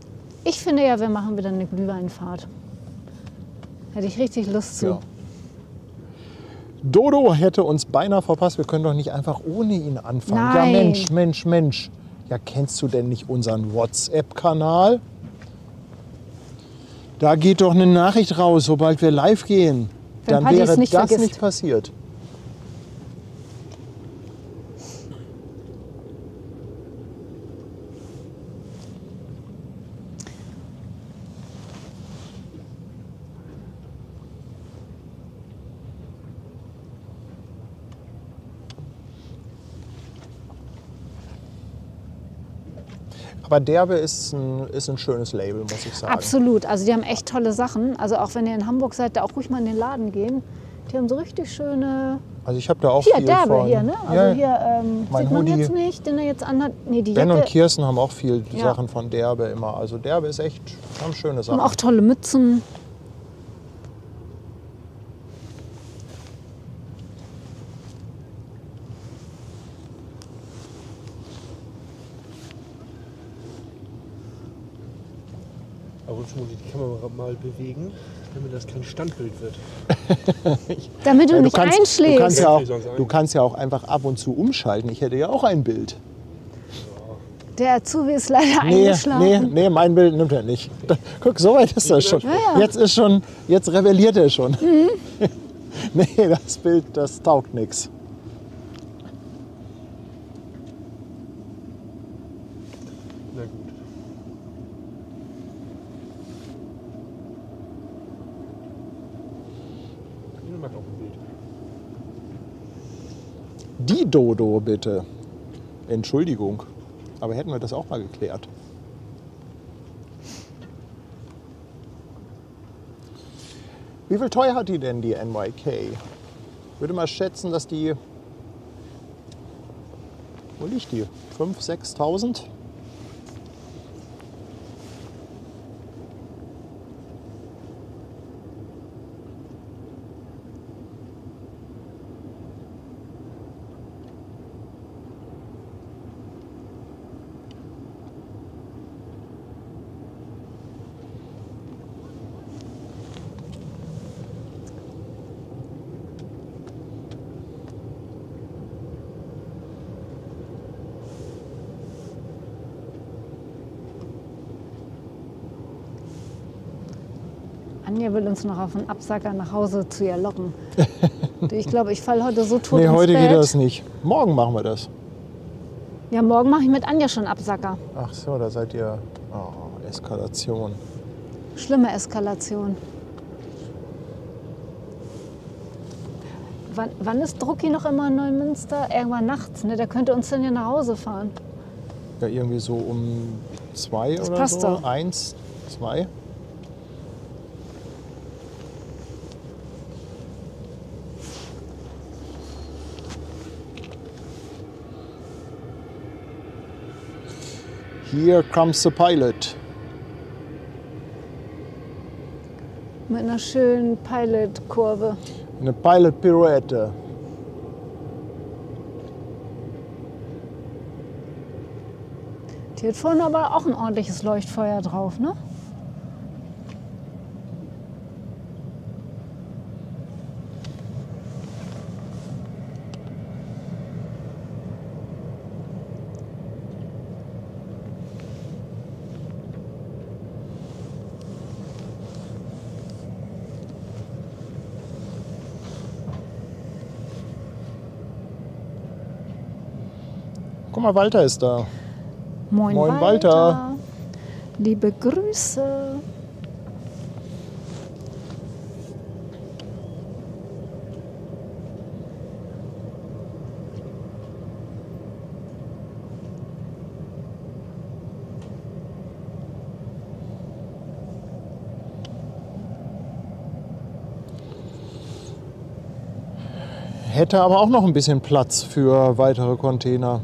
Ich finde ja, wir machen wieder eine Glühweinfahrt. Hätte ich richtig Lust zu. Ja. Dodo hätte uns beinahe verpasst. Wir können doch nicht einfach ohne ihn anfangen. Nein. Ja, Mensch, Mensch, Mensch. Ja, kennst du denn nicht unseren WhatsApp-Kanal? Da geht doch eine Nachricht raus, sobald wir live gehen. Wenn Dann Paddy es wäre nicht das vergisst. nicht passiert. Aber Derbe ist ein schönes Label, muss ich sagen. Absolut. Also die haben echt tolle Sachen. Also auch wenn ihr in Hamburg seid, da auch ruhig mal in den Laden gehen. Die haben so richtig schöne... Also ich habe da auch Hier, viel Derbe von. hier, ne? Also Ja, hier mein sieht man Hoodie. jetzt nicht, den er jetzt anhat. Nee, die Ben und Jacke. Kirsten haben auch viel Ja. Sachen von Derbe immer. Also Derbe ist echt, haben schöne Sachen. Haben auch tolle Mützen. Aber uns muss ich die Kamera mal bewegen, damit das kein Standbild wird. Damit du Ja, nicht einschläfst. du kannst ja auch einfach ab und zu umschalten. Ich hätte ja auch ein Bild. Der Azubi ist leider eingeschlafen. Nee, mein Bild nimmt er nicht. Guck, so weit ist er schon. Ja. Jetzt rebelliert er schon. Nee, das Bild, das taugt nichts. Na gut. Ich mag auch ein Bild. Die Dodo, bitte. Entschuldigung. Aber hätten wir das auch mal geklärt. Wie viel teuer hat die denn, die NYK? Ich würde mal schätzen, dass die... Wo liegt die? 5.000, 6.000? Anja will uns noch auf einen Absacker nach Hause zu ihr locken. Ich glaube, ich falle heute so tot Nee, ins heute Bett. geht das nicht. Morgen machen wir das. Ja, morgen mache ich mit Anja schon Absacker. Ach so, da seid ihr... Oh, Eskalation. Schlimme Eskalation. Wann ist Drucki noch immer in Neumünster? Irgendwann nachts, ne? Der könnte uns dann ja nach Hause fahren. Ja, irgendwie so um 2 Das oder passt so. doch. 1, 2. Here comes the pilot. Mit einer schönen Pilot-Kurve. Eine Pilot-Pirouette. Die hat vorne aber auch ein ordentliches Leuchtfeuer drauf, ne? Guck mal, Walter ist da. Moin, Moin, Walter. Walter. Liebe Grüße. Hätte aber auch noch ein bisschen Platz für weitere Container.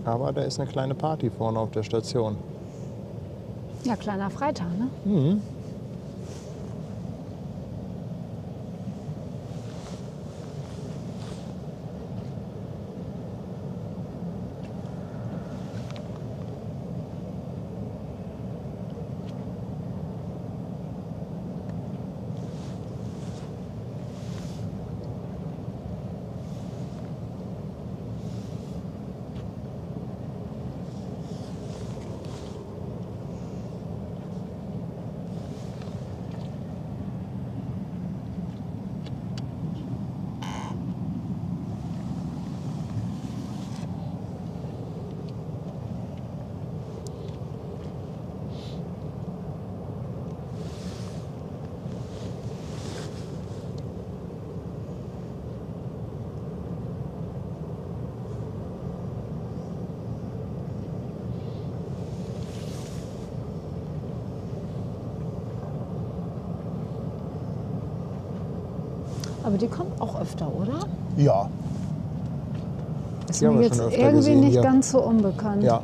Aber da ist eine kleine Party vorne auf der Station. Ja, kleiner Freitag, ne? Mhm. Aber die kommt auch öfter, oder? Ja, Ist Die haben mir wir jetzt schon öfter irgendwie gesehen nicht hier. ganz so unbekannt. ja.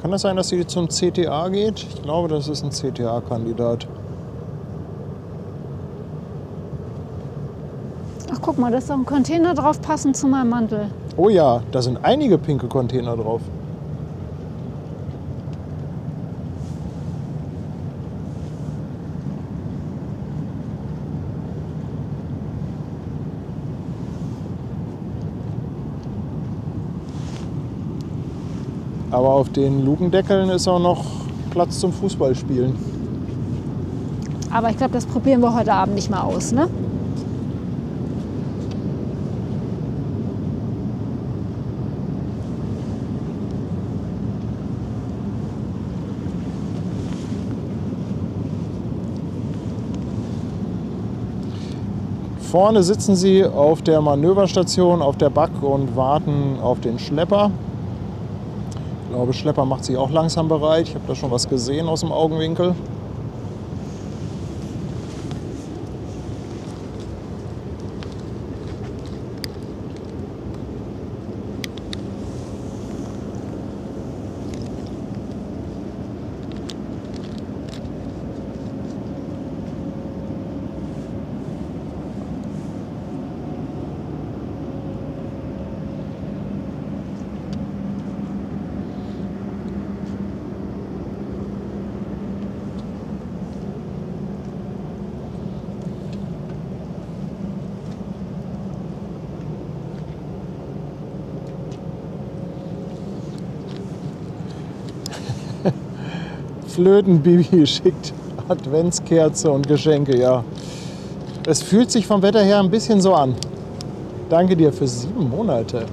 Kann das sein, dass sie zum CTA geht? Ich glaube, das ist ein CTA-Kandidat. Ach, guck mal, da ist doch ein Container drauf, passend zu meinem Mantel. Oh ja, da sind einige pinke Container drauf. Aber auf den Lukendeckeln ist auch noch Platz zum Fußballspielen. Aber ich glaube, das probieren wir heute Abend nicht mal aus, ne? Vorne sitzen sie auf der Manöverstation, auf der Back und warten auf den Schlepper. Ich glaube, Schlepper macht sich auch langsam bereit. Ich habe da schon was gesehen aus dem Augenwinkel. Flötenbibi schickt Adventskerze und Geschenke, ja. Es fühlt sich vom Wetter her ein bisschen so an. Danke dir für 7 Monate.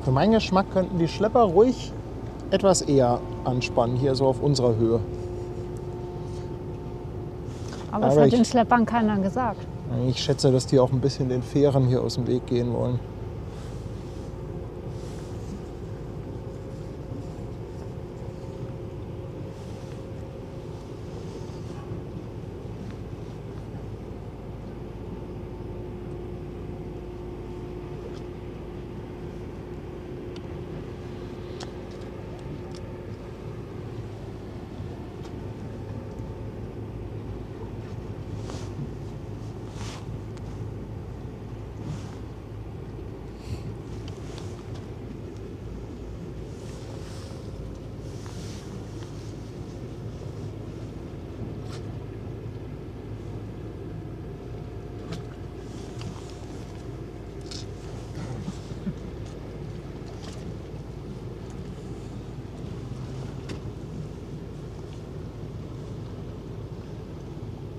Für meinen Geschmack könnten die Schlepper ruhig etwas eher anspannen, hier so auf unserer Höhe. Aber das Aber hat ich- den Schleppern keiner gesagt. Ich schätze, dass die auch ein bisschen den Fähren hier aus dem Weg gehen wollen.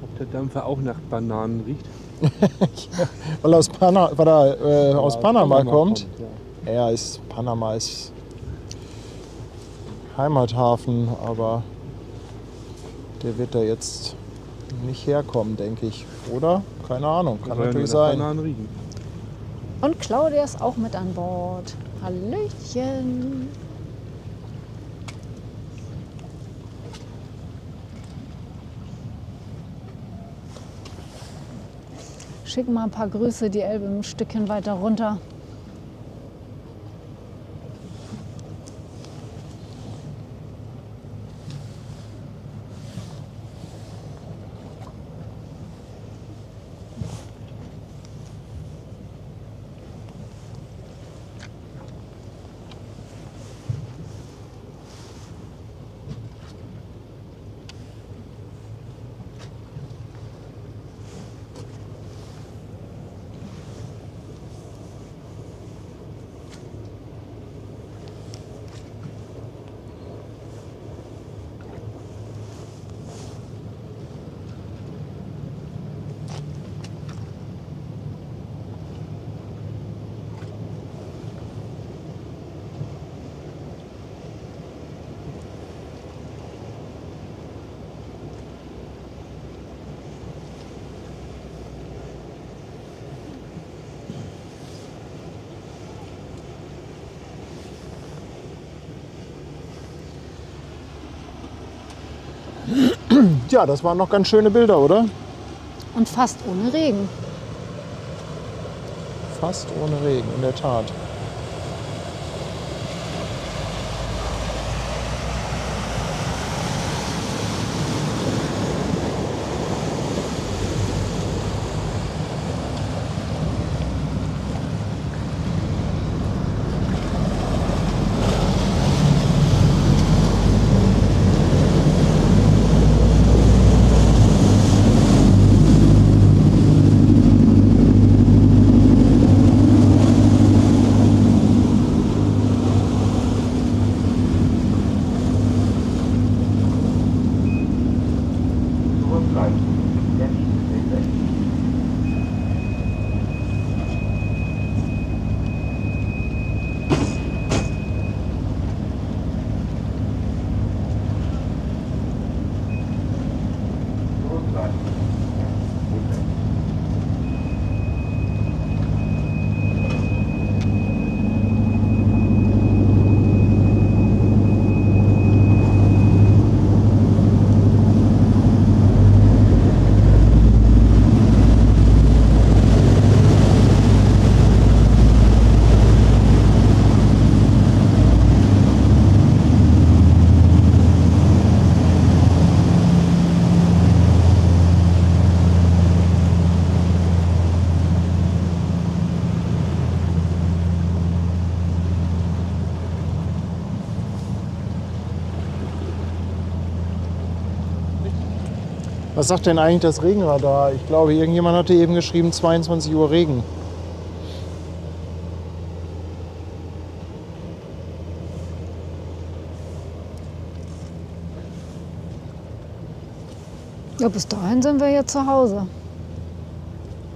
Ob der Dampfer auch nach Bananen riecht? Weil, aus Panama kommt. Ja. Ja, Panama ist Heimathafen, aber der wird da jetzt nicht herkommen, denke ich. Oder? Keine Ahnung, kann Soll ja natürlich nur nach sein. Bananen riechen. Und Claudia ist auch mit an Bord. Hallöchen. Schick mal ein paar Grüße, die Elbe ein Stückchen weiter runter. Ja, das waren noch ganz schöne Bilder, oder? Und fast ohne Regen. Fast ohne Regen, in der Tat. Was sagt denn eigentlich das Regenradar? Ich glaube, irgendjemand hatte eben geschrieben, 22 Uhr Regen. Ja, bis dahin sind wir jetzt zu Hause.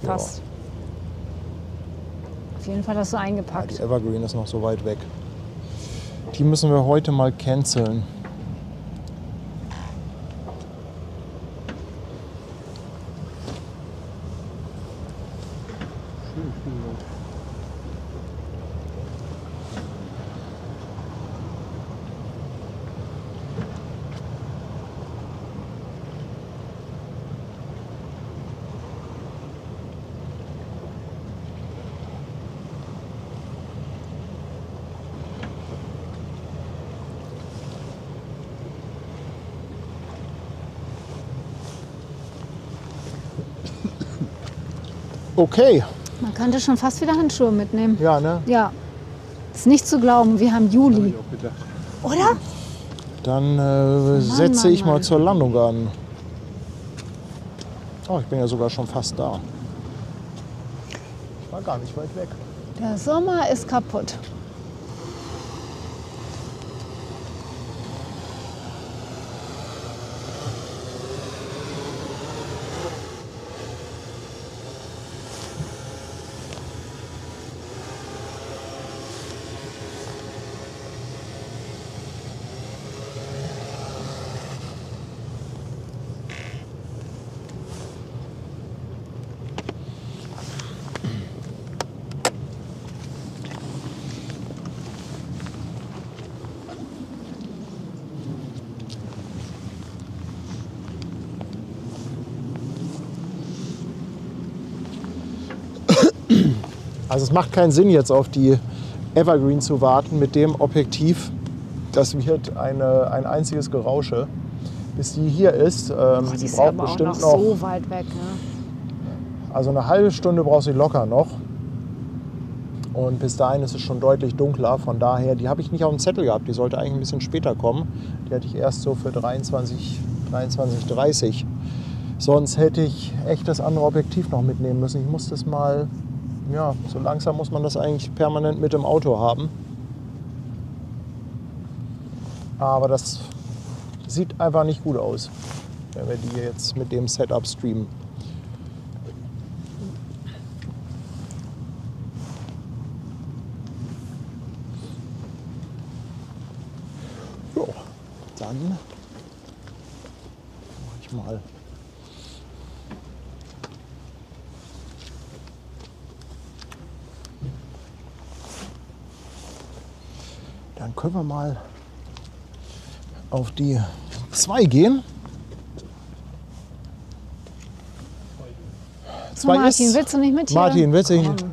Fast. Auf jeden Fall hast du Ja, eingepackt. die Evergreen ist noch so weit weg. Die müssen wir heute mal canceln. Okay, Man könnte schon fast wieder Handschuhe mitnehmen. ja, ne? Ja. Ist nicht zu glauben, wir haben Juli. Auch gedacht. Oder? Dann setze ich Mann. mal zur Landung an. Oh, ich bin ja sogar schon fast da. Ich war gar nicht weit weg. Der Sommer ist kaputt. Also es macht keinen Sinn, jetzt auf die Evergreen zu warten mit dem Objektiv. Das wird ein einziges Gerausche. Bis die hier ist, Die die ist ja braucht aber auch bestimmt noch noch, so weit weg. Ne? also eine halbe Stunde braucht sie locker noch. Und bis dahin ist es schon deutlich dunkler. Von daher, die habe ich nicht auf dem Zettel gehabt. Die sollte eigentlich ein bisschen später kommen. Die hatte ich erst so für 23:30. Sonst hätte ich echt das andere Objektiv noch mitnehmen müssen. Ich muss das mal, ja, so langsam muss man das eigentlich permanent mit im Auto haben. Aber das sieht einfach nicht gut aus, wenn wir die jetzt mit dem Setup streamen. Jo, dann mache ich mal. Dann können wir mal auf die 2 gehen. Martin, willst du nicht mit hier? Martin, willst du nicht?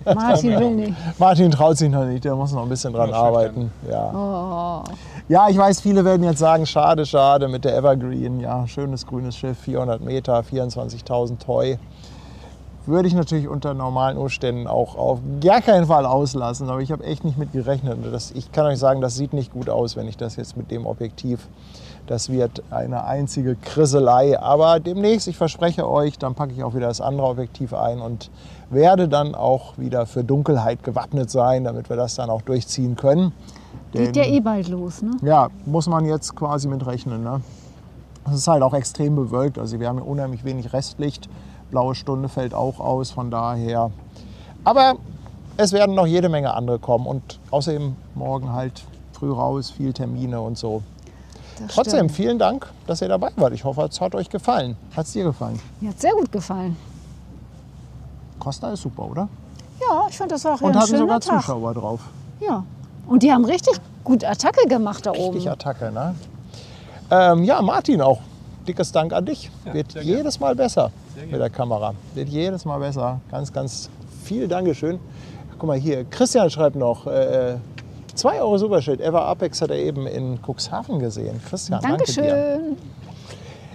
Martin will nicht. Martin traut sich noch nicht, der muss noch ein bisschen dran arbeiten. Ja. Oh. Ja, ich weiß, viele werden jetzt sagen, schade, schade mit der Evergreen. Ja, schönes grünes Schiff, 400 Meter, 24.000 Toy. Würde ich natürlich unter normalen Umständen auch auf gar keinen Fall auslassen. Aber ich habe echt nicht mit gerechnet. Ich kann euch sagen, das sieht nicht gut aus, wenn ich das jetzt mit dem Objektiv. Das wird eine einzige Krisselei. Aber demnächst, ich verspreche euch, dann packe ich auch wieder das andere Objektiv ein und werde dann auch wieder für Dunkelheit gewappnet sein, damit wir das dann auch durchziehen können. Geht ja eh bald los, ne? Ja, muss man jetzt quasi mit rechnen. Ne? Es ist halt auch extrem bewölkt. Also wir haben hier unheimlich wenig Restlicht. Blaue Stunde fällt auch aus, von daher. Aber es werden noch jede Menge andere kommen. Und außerdem morgen halt früh raus, viel Termine und so. Das Trotzdem, stimmt. vielen Dank, dass ihr dabei wart. Ich hoffe, es hat euch gefallen. Hat es dir gefallen? Mir hat sehr gut gefallen. Costa ist super, oder? Ja, ich fand das auch Und ein hatten schöner sogar Tag. Zuschauer drauf. Ja. Und die haben richtig gut Attacke gemacht da oben. Richtig Attacke, ne? Ja, Martin auch. Dickes Dank an dich. Wird jedes Mal besser mit der Kamera. Wird jedes Mal besser. Ganz, ganz viel Dankeschön. Guck mal hier, Christian schreibt noch, 2 Euro Superschild. Ever Apex hat er eben in Cuxhaven gesehen. Christian, danke dir. Dankeschön.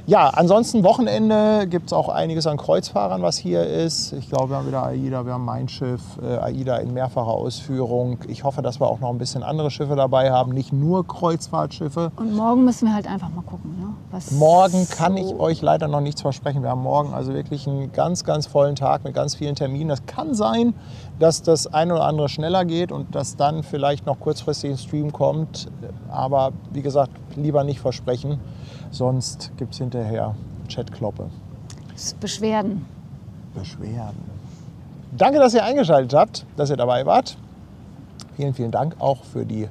Ja, ansonsten Wochenende gibt es auch einiges an Kreuzfahrern, was hier ist. Ich glaube, wir haben wieder AIDA, wir haben Mein Schiff, AIDA in mehrfacher Ausführung. Ich hoffe, dass wir auch noch ein bisschen andere Schiffe dabei haben, nicht nur Kreuzfahrtschiffe. Und morgen müssen wir halt einfach mal gucken, ne? Was Morgen kann ich euch leider noch nichts versprechen. Wir haben morgen also wirklich einen ganz, ganz vollen Tag mit ganz vielen Terminen. Das kann sein, dass das ein oder andere schneller geht und dass dann vielleicht noch kurzfristig ein Stream kommt. Aber wie gesagt, lieber nicht versprechen. Sonst gibt es hinterher Chatkloppe. Beschwerden. Beschwerden. Danke, dass ihr eingeschaltet habt, dass ihr dabei wart. Vielen, vielen Dank auch für die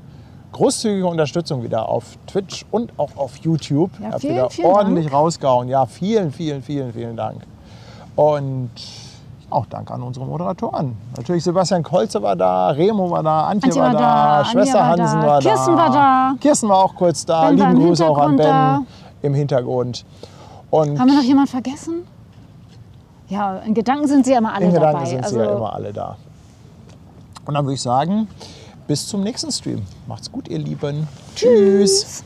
großzügige Unterstützung wieder auf Twitch und auch auf YouTube. Ja, Ihr habt vielen, wieder vielen ordentlich Dank. rausgehauen. Ja, vielen, vielen, vielen, vielen Dank. Und auch Dank an unsere Moderatoren. Natürlich Sebastian Kolze war da, Remo war da, Antje war da, Schwester Anja Hansen war da. Kirsten war da. Kirsten war auch kurz da. Ben war Lieben im Gruß auch an Ben Hintergrund im Hintergrund. Und Haben wir noch jemanden vergessen? Ja, in Gedanken sind sie ja immer alle in dabei. Gedanken sind sie ja immer alle da. Und dann würde ich sagen, bis zum nächsten Stream. Macht's gut, ihr Lieben. Tschüss.